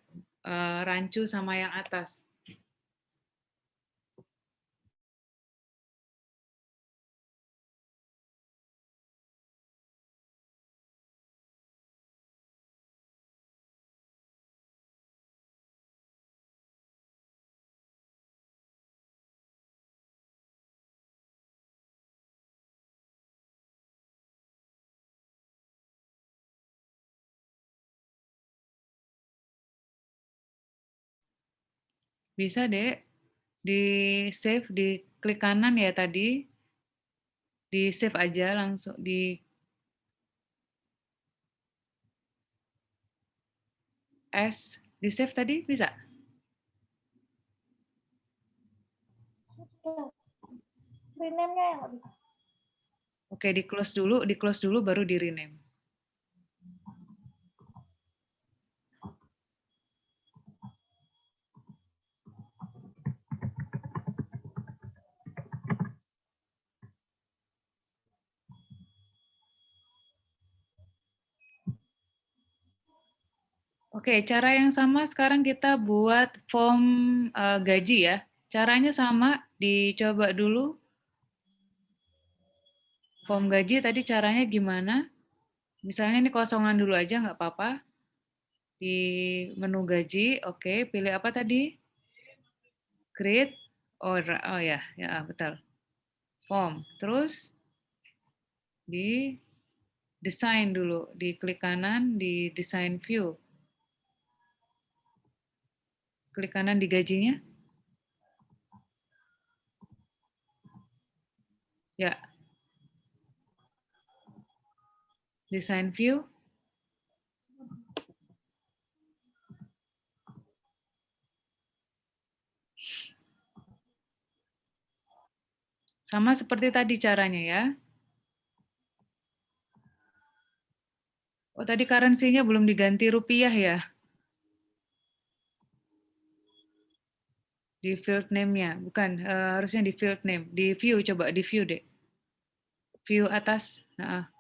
rancu sama yang atas. Bisa, Dek. Di save, di klik kanan ya tadi. Di save aja langsung di S. Di save tadi bisa? Ya. Rename-nya yang nggak bisa. Oke, di close dulu baru di rename. Oke, cara yang sama sekarang kita buat form gaji ya. Caranya sama, dicoba dulu. Form gaji tadi caranya gimana? Misalnya ini kosongan dulu aja nggak apa-apa. Di menu gaji, oke, pilih apa tadi? Create, oh ya, ya betul. Form, terus di design dulu, di klik kanan di design view. Klik kanan di gajinya. Ya. Design view. Sama seperti tadi caranya ya. Oh, tadi currency-nya belum diganti rupiah ya. Di field name-nya, bukan, harusnya di field name. Di view, coba di view deh. View atas, nah,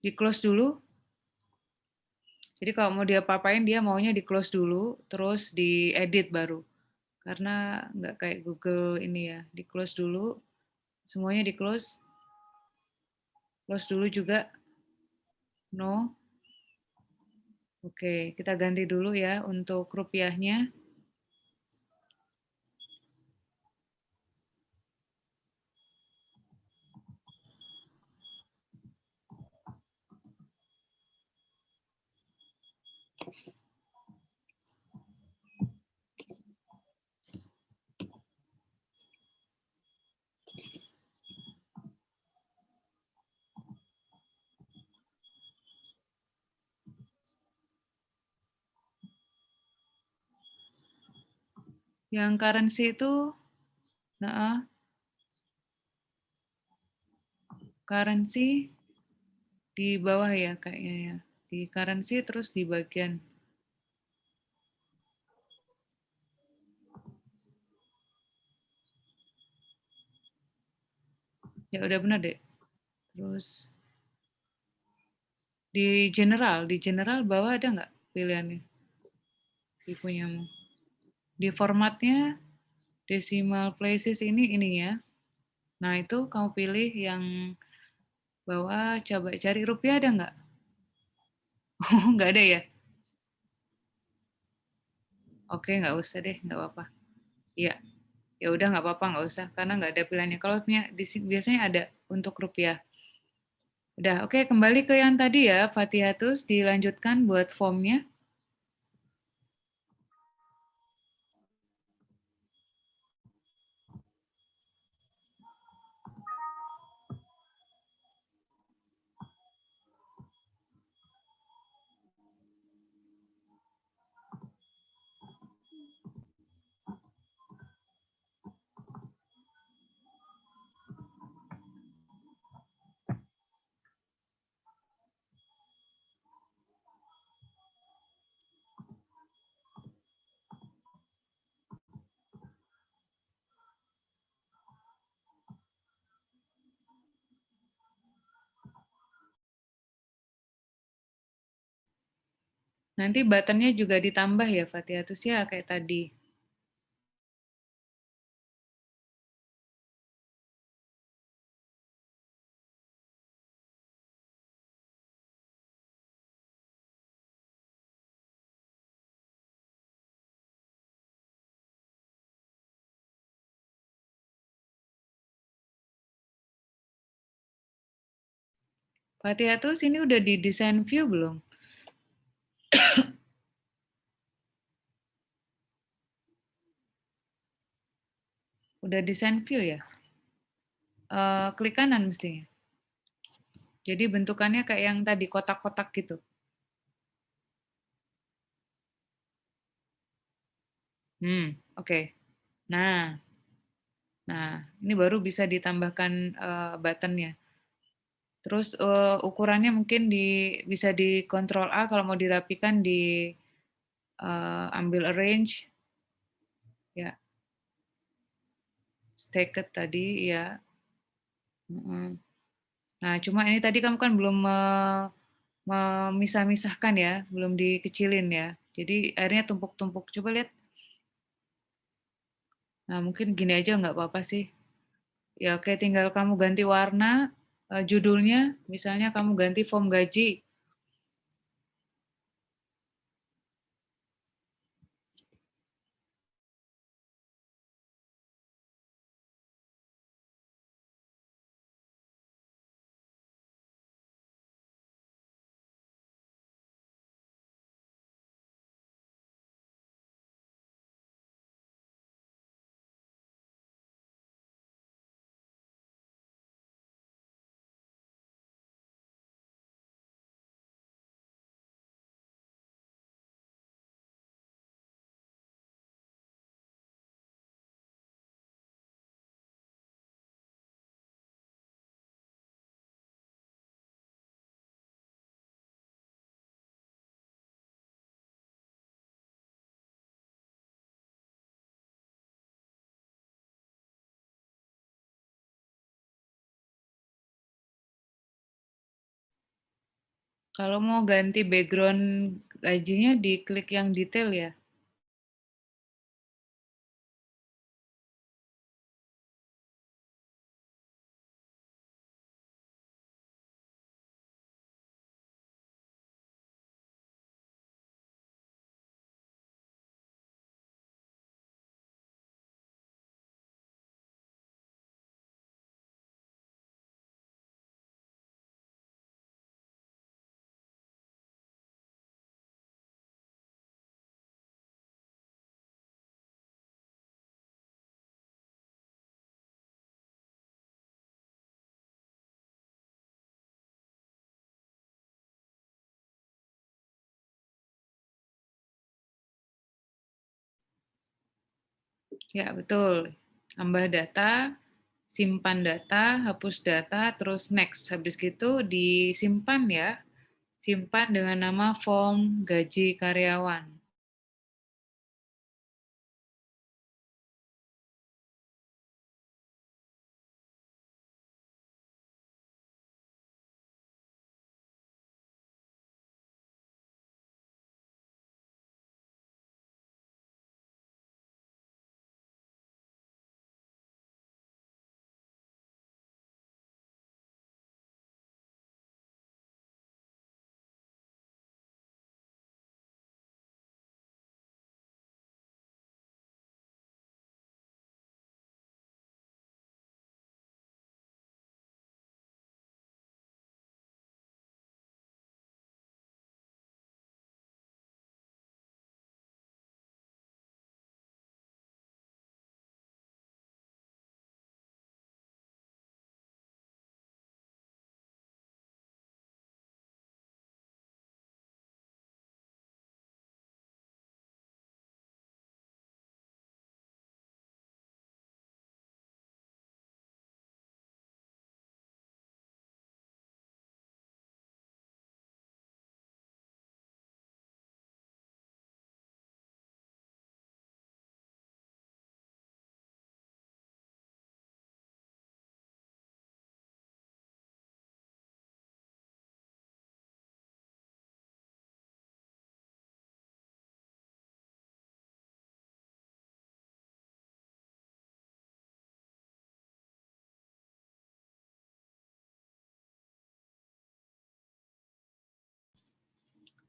di close dulu. Jadi kalau mau dia apa-apain, dia maunya di close dulu, terus di edit baru. Karena nggak kayak Google ini ya, di close dulu, semuanya di close. Close dulu juga, no. Oke, kita ganti dulu ya untuk rupiahnya. Yang currency itu, nah, currency di bawah ya kayaknya ya. Di currency terus di bagian. Ya udah benar deh. Terus di general bawah ada nggak pilihannya? Di punyamu. Di formatnya decimal places ini ya. Nah itu kamu pilih yang bawah, coba cari rupiah ada nggak? Oh nggak ada ya? Oke nggak usah deh, nggak apa-apa. Iya, ya udah nggak apa-apa nggak usah karena nggak ada pilihannya. Kalau punya biasanya ada untuk rupiah. Udah, oke kembali ke yang tadi ya, Fatihatus dilanjutkan buat formnya. Nanti buttonnya juga ditambah ya, Fatihatus ya kayak tadi. Fatihatus ini udah di design view belum? Udah desain view ya? Klik kanan mestinya. Jadi bentukannya kayak yang tadi, kotak-kotak gitu. Oke. Nah, ini baru bisa ditambahkan button-nya. Terus ukurannya mungkin bisa di Ctrl A kalau mau dirapikan di ambil arrange, ya. Stacked tadi, ya. Nah, cuma ini tadi kamu kan belum memisah-misahkan ya, belum dikecilin ya. Jadi akhirnya tumpuk-tumpuk. Coba lihat. Nah, mungkin gini aja nggak apa-apa sih. Ya, oke, tinggal kamu ganti warna, judulnya, misalnya kamu ganti form gaji. Kalau mau ganti background gajinya, diklik yang detail ya. Ya, betul. Tambah data, simpan data, hapus data, terus next. Habis gitu disimpan ya. Simpan dengan nama form gaji karyawan.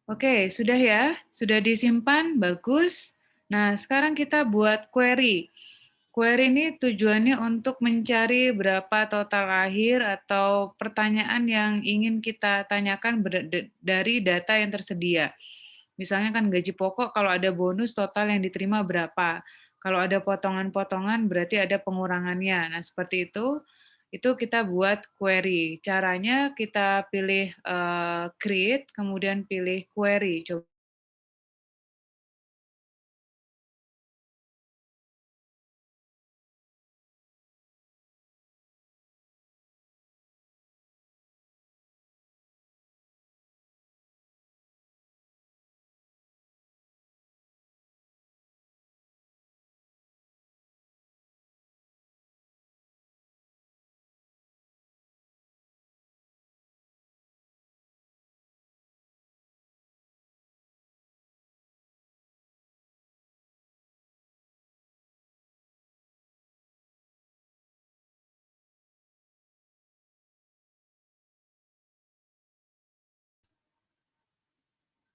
Oke, sudah ya? Sudah disimpan? Bagus. Nah, sekarang kita buat query. Query ini tujuannya untuk mencari berapa total akhir atau pertanyaan yang ingin kita tanyakan dari data yang tersedia. Misalnya kan gaji pokok, kalau ada bonus total yang diterima berapa. Kalau ada potongan-potongan berarti ada pengurangannya. Nah, seperti itu kita buat query. Caranya kita pilih create, kemudian pilih query. Coba.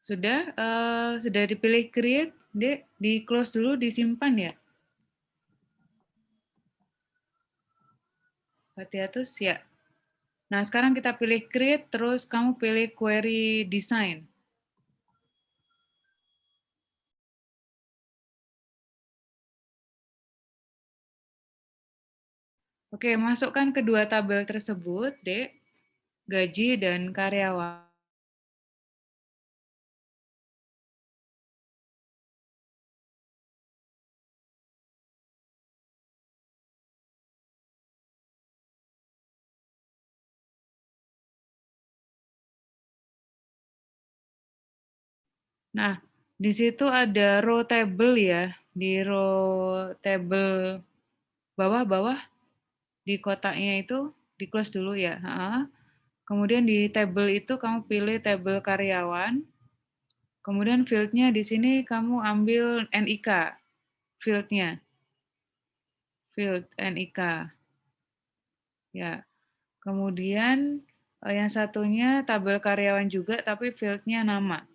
Sudah dipilih create, Dek, di close dulu, disimpan ya. Fatihatus ya. Nah, sekarang kita pilih create, terus kamu pilih query design. Oke, masukkan kedua tabel tersebut, Dek, gaji dan karyawan. Nah, di situ ada row table ya, di row table bawah-bawah, di kotaknya itu, di close dulu ya. Kemudian di table itu kamu pilih table karyawan, kemudian field-nya di sini kamu ambil NIK, field-nya, field NIK. Ya, kemudian yang satunya tabel karyawan juga, tapi field-nya nama.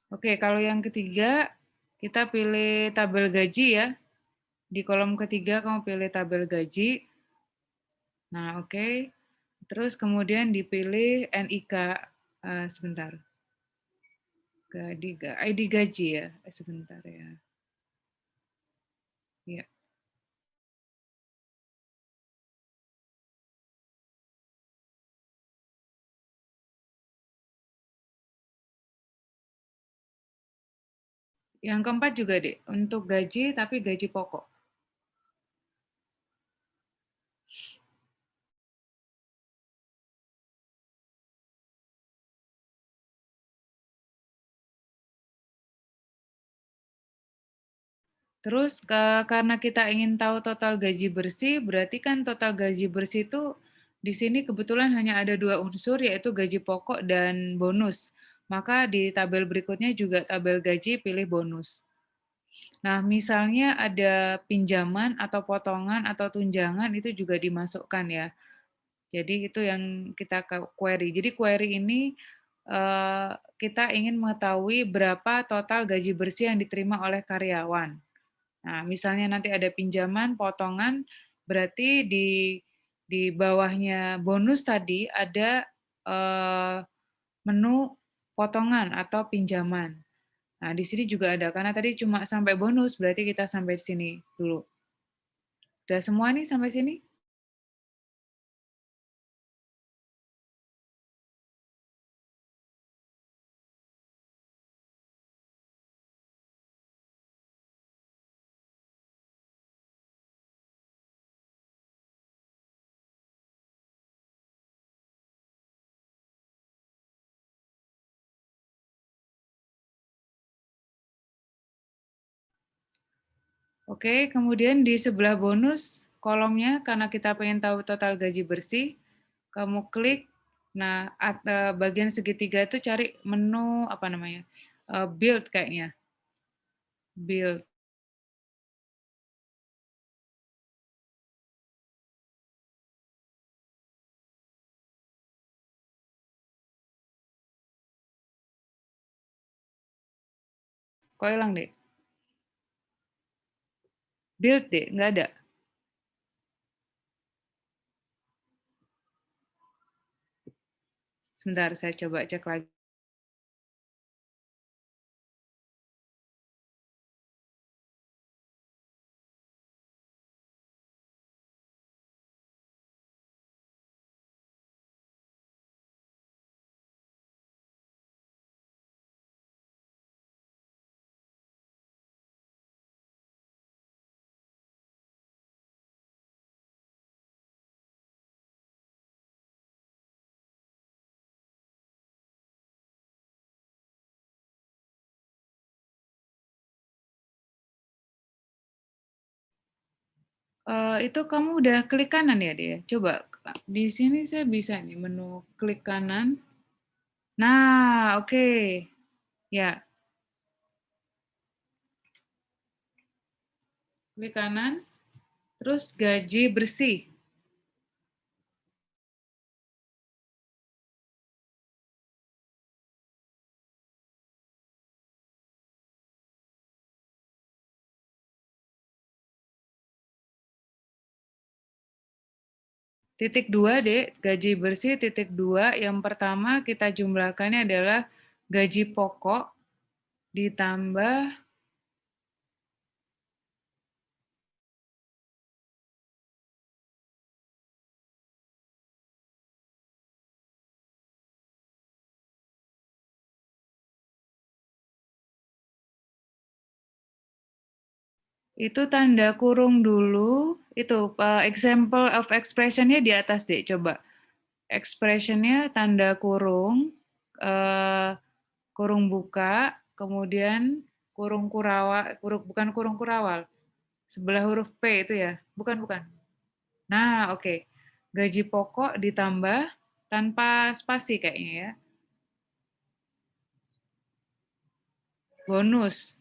Oke, kalau yang ketiga, kita pilih tabel gaji ya. Di kolom ketiga kamu pilih tabel gaji. Nah, oke. Terus kemudian dipilih NIK, sebentar. ID gaji ya, sebentar ya. Ya. Yang keempat juga, Dek, untuk gaji tapi gaji pokok. Terus karena kita ingin tahu total gaji bersih, berarti kan total gaji bersih itu di sini kebetulan hanya ada 2 unsur, yaitu gaji pokok dan bonus. Maka di tabel berikutnya juga tabel gaji pilih bonus. Nah, misalnya ada pinjaman atau potongan atau tunjangan itu juga dimasukkan ya. Jadi itu yang kita query. Jadi query ini kita ingin mengetahui berapa total gaji bersih yang diterima oleh karyawan. Nah, misalnya nanti ada pinjaman, potongan, berarti di bawahnya bonus tadi ada menu potongan atau pinjaman. Nah, di sini juga ada, karena tadi cuma sampai bonus, berarti kita sampai sini dulu. Udah semua nih sampai sini? Oke, kemudian di sebelah bonus, kolomnya, karena kita pengen tahu total gaji bersih, kamu klik, nah bagian segitiga itu cari menu, apa namanya, build kayaknya. Build. Kok hilang, Dek? Build, Dek, nggak ada. Sebentar, saya coba cek lagi. Itu kamu udah klik kanan ya, dia? Coba di sini saya bisa nih menu klik kanan. Nah, oke. Ya, klik kanan, terus gaji bersih. Titik 2, Dek, gaji bersih titik 2, yang pertama kita jumlahkannya adalah gaji pokok ditambah itu tanda kurung dulu, itu example of expression-nya di atas, Dek, coba. Expression-nya tanda kurung, kurung buka, kemudian kurung kurawal, bukan kurung kurawal, sebelah huruf P itu ya? Bukan, bukan. Nah, oke. Gaji pokok ditambah tanpa spasi kayaknya ya. Bonus.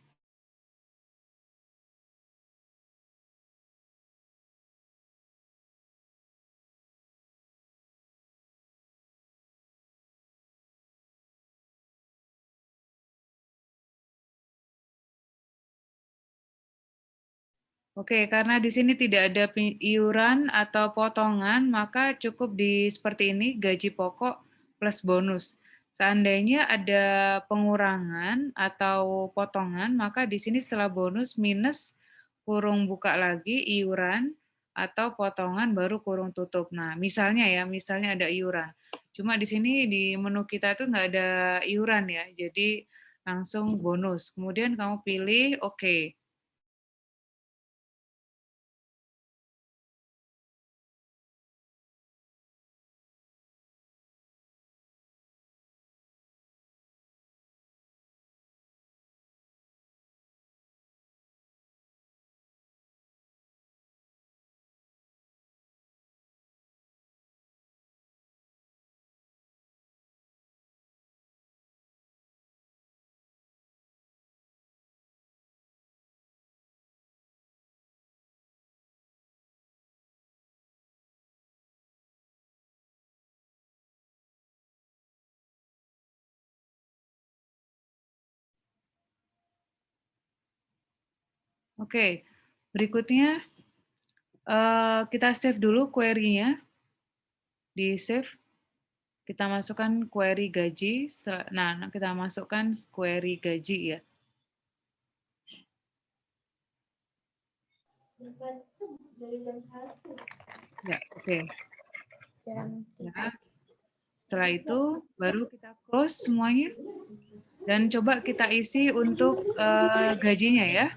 Oke, karena di sini tidak ada iuran atau potongan, maka cukup di seperti ini, gaji pokok plus bonus. Seandainya ada pengurangan atau potongan, maka di sini setelah bonus minus kurung buka lagi iuran atau potongan baru kurung tutup. Nah, misalnya ya, misalnya ada iuran. Cuma di sini di menu kita tuh nggak ada iuran ya, jadi langsung bonus. Kemudian kamu pilih oke. Oke, berikutnya kita save dulu query-nya. Di save, kita masukkan query gaji. Nah, kita masukkan query gaji ya. Ya, oke. Ya. Setelah itu, baru kita close semuanya. Dan coba kita isi untuk gajinya ya.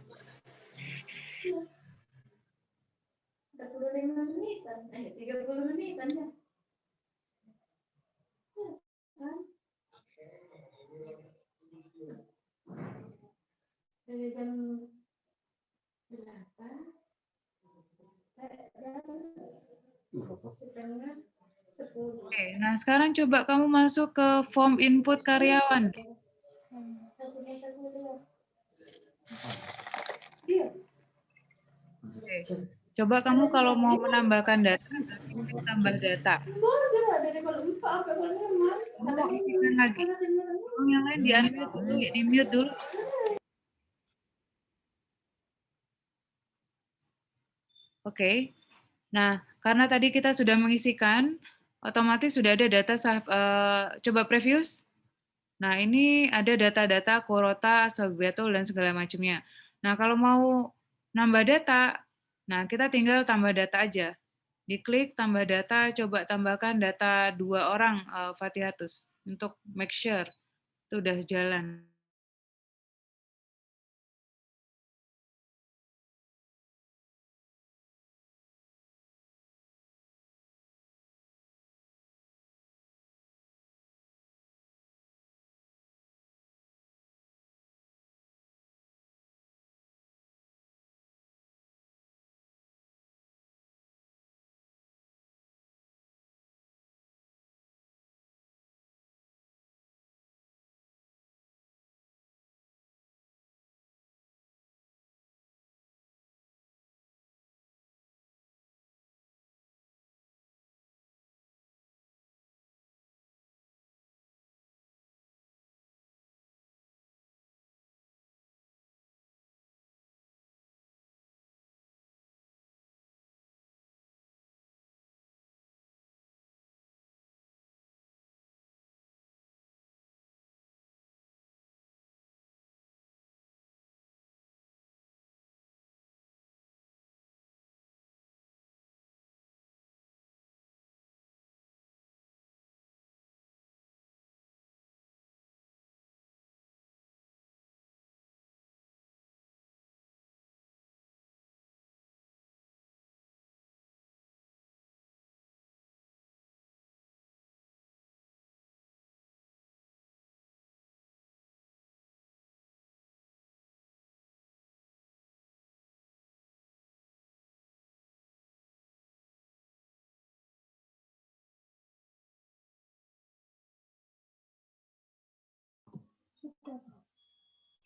25 menitan, 30 menitan ya. Dari jam 8 setengah 10. Oke, nah sekarang coba kamu masuk ke form input karyawan. Oke. Coba kamu kalau mau menambahkan data, berarti tambah data. Kamu isikan lagi. Tolong yang lain di-unmute dulu, di-mute dulu. Oke. Nah, karena tadi kita sudah mengisikan, otomatis sudah ada data coba previous. Nah, ini ada data-data kuota, asal-betul, dan segala macamnya. Nah, kalau mau nambah data, nah kita tinggal tambah data aja. Diklik tambah data, coba tambahkan data 2 orang Fatihatus untuk make sure itu udah jalan.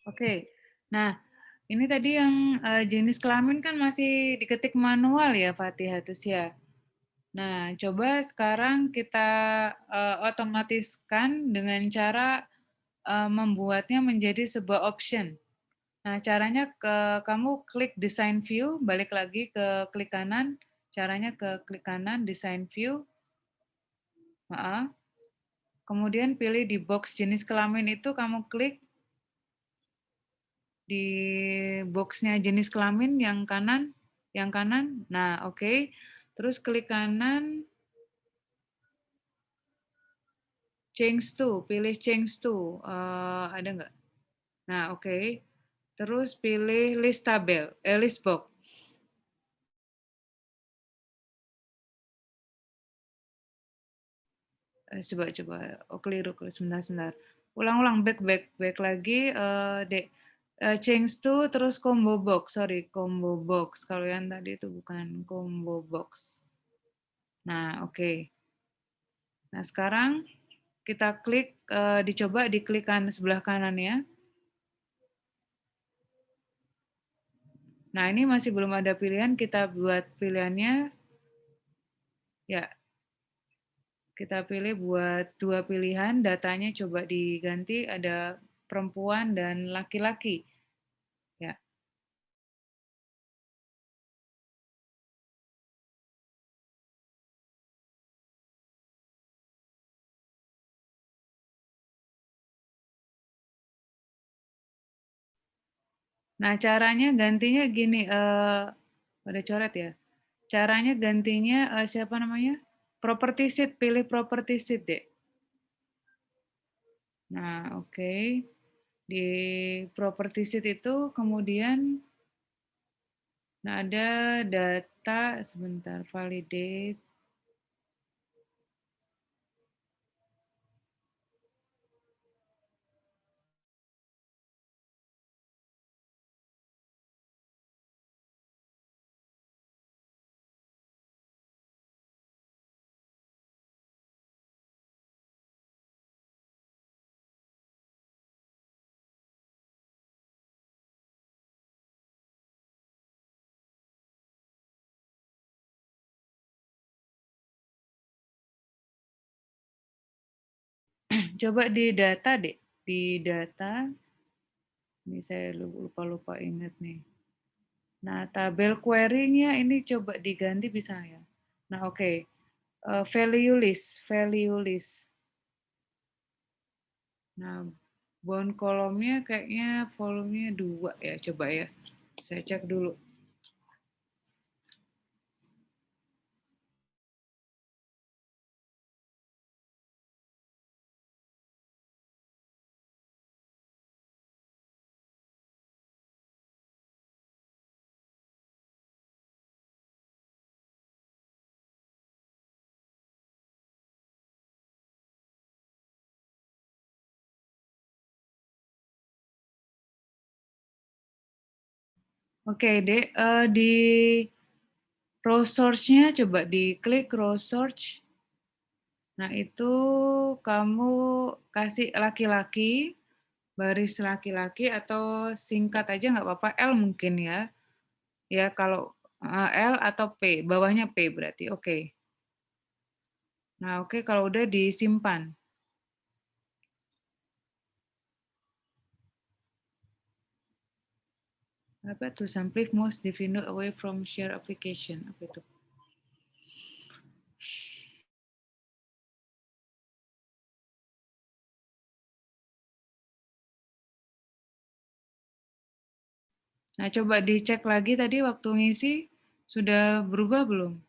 Oke, nah ini tadi yang jenis kelamin kan masih diketik manual ya Fatihatus ya. Nah, coba sekarang kita otomatiskan dengan cara membuatnya menjadi sebuah option. Nah, caranya kamu klik design view, balik lagi ke klik kanan, caranya ke klik kanan design view. Kemudian pilih di box jenis kelamin itu kamu klik di boxnya jenis kelamin yang kanan, Nah, oke. Terus klik kanan, change to, pilih change to. Ada nggak? Nah, oke. Terus pilih list tabel, list box. Coba. Oh, keliru. Sebentar. Ulang. Back lagi. Dek. Change to, terus combo box. Sorry, combo box. Kalau yang tadi itu bukan combo box. Nah, oke. Nah, sekarang kita klik, dicoba diklik sebelah kanan ya. Nah, ini masih belum ada pilihan, kita buat pilihannya. Ya, kita pilih buat 2 pilihan, datanya coba diganti, ada perempuan dan laki-laki. Ya. Nah, caranya gantinya gini, ada coret ya. Caranya gantinya siapa namanya? Property sheet, pilih property sheet deh. Nah, oke. Di property sheet itu kemudian ada data, sebentar, validate. Coba di data deh, di data. Ini saya lupa ingat nih. Nah, tabel query-nya ini coba diganti bisa ya. Nah, oke. value list. Nah, bound kolomnya kayaknya volumenya 2 ya, coba ya. Saya cek dulu. Oke, Dek, di row source-nya coba diklik row search. Nah, itu kamu kasih laki-laki, baris laki-laki atau singkat aja nggak apa-apa, L mungkin ya. Ya, kalau L atau P, bawahnya P berarti, oke. Nah, oke, kalau udah disimpan. Apa tuh, simplify most Divino away from share application, apa itu? Nah, coba dicek lagi tadi waktu ngisi, sudah berubah belum?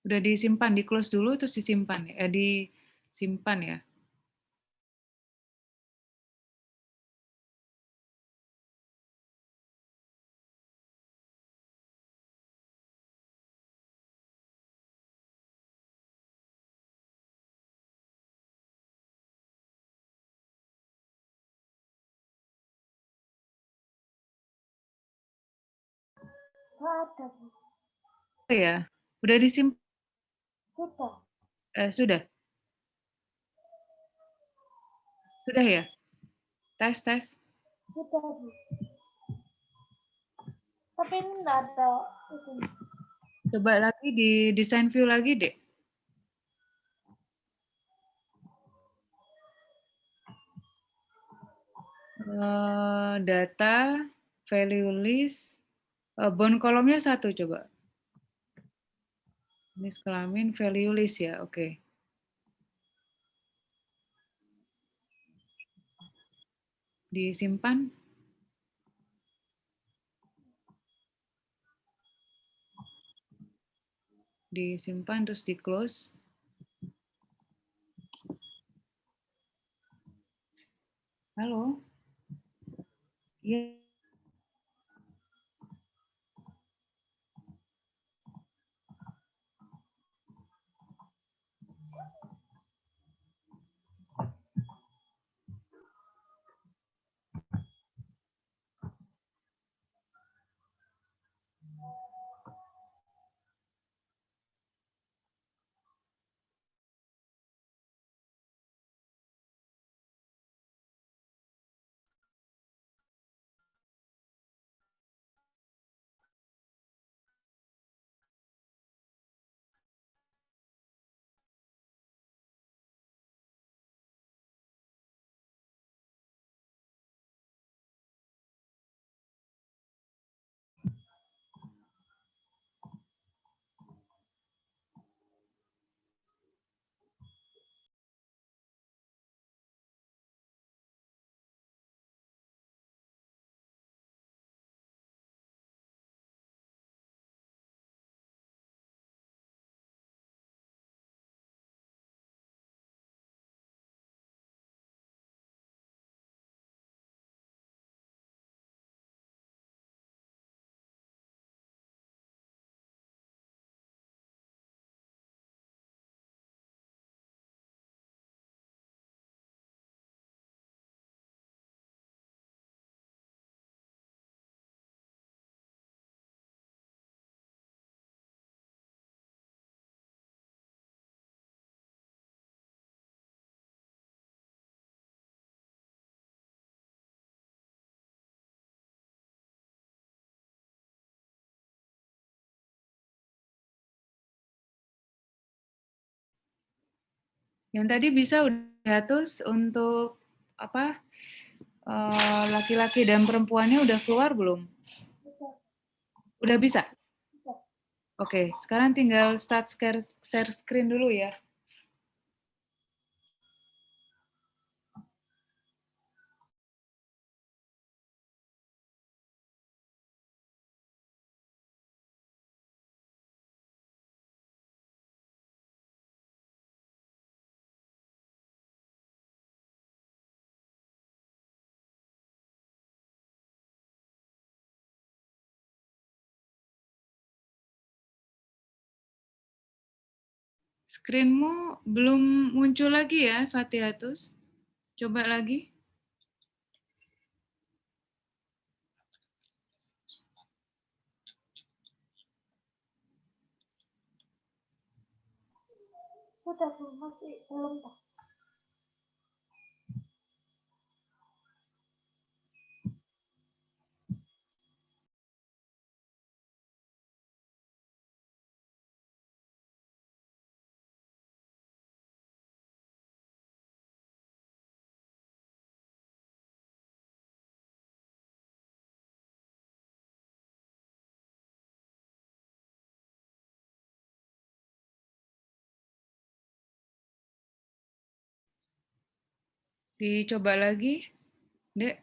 Udah disimpan, di close dulu terus disimpan ya, disimpan ya. Nggak ada, Bu. Ya, udah disimpan. Sudah. Sudah. Sudah ya? Tes. Sudah, Bu. Tapi ini nggak ada itu. Coba lagi di design view lagi, Dek. Data, value list, bound kolomnya 1 coba. Jenis kelamin, value list ya, oke. Disimpan. Disimpan terus di close. Halo? Iya. Yang tadi bisa udah hiatus untuk apa? Laki-laki dan perempuannya udah keluar belum? Sudah. Udah bisa? Sudah. Oke, sekarang tinggal start share screen dulu ya. Screen-mu belum muncul lagi ya, Fatihatus? Coba lagi. Sudah masih belum tak. Dicoba lagi, Dek.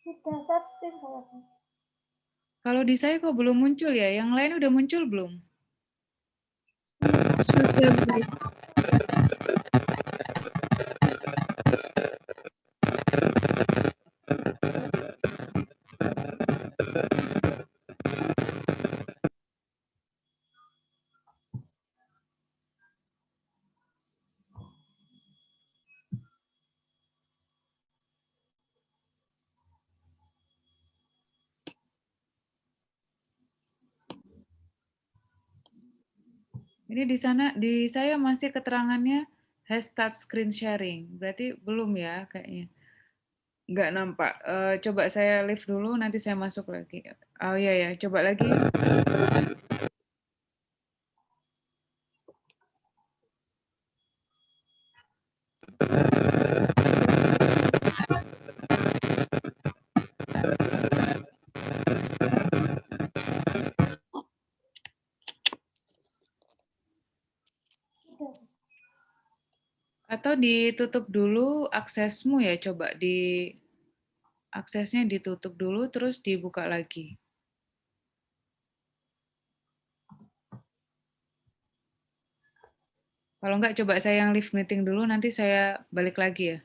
Sudah setting saya. Kalau di saya kok belum muncul ya? Yang lain udah muncul belum? Sudah, Bu. Ini di sana, di saya masih keterangannya has start screen sharing. Berarti belum ya kayaknya. Nggak nampak. Coba saya leave dulu, nanti saya masuk lagi. Oh iya ya, coba lagi. Atau ditutup dulu aksesmu ya, coba di aksesnya ditutup dulu terus dibuka lagi. Kalau enggak coba saya yang leave meeting dulu, nanti saya balik lagi ya.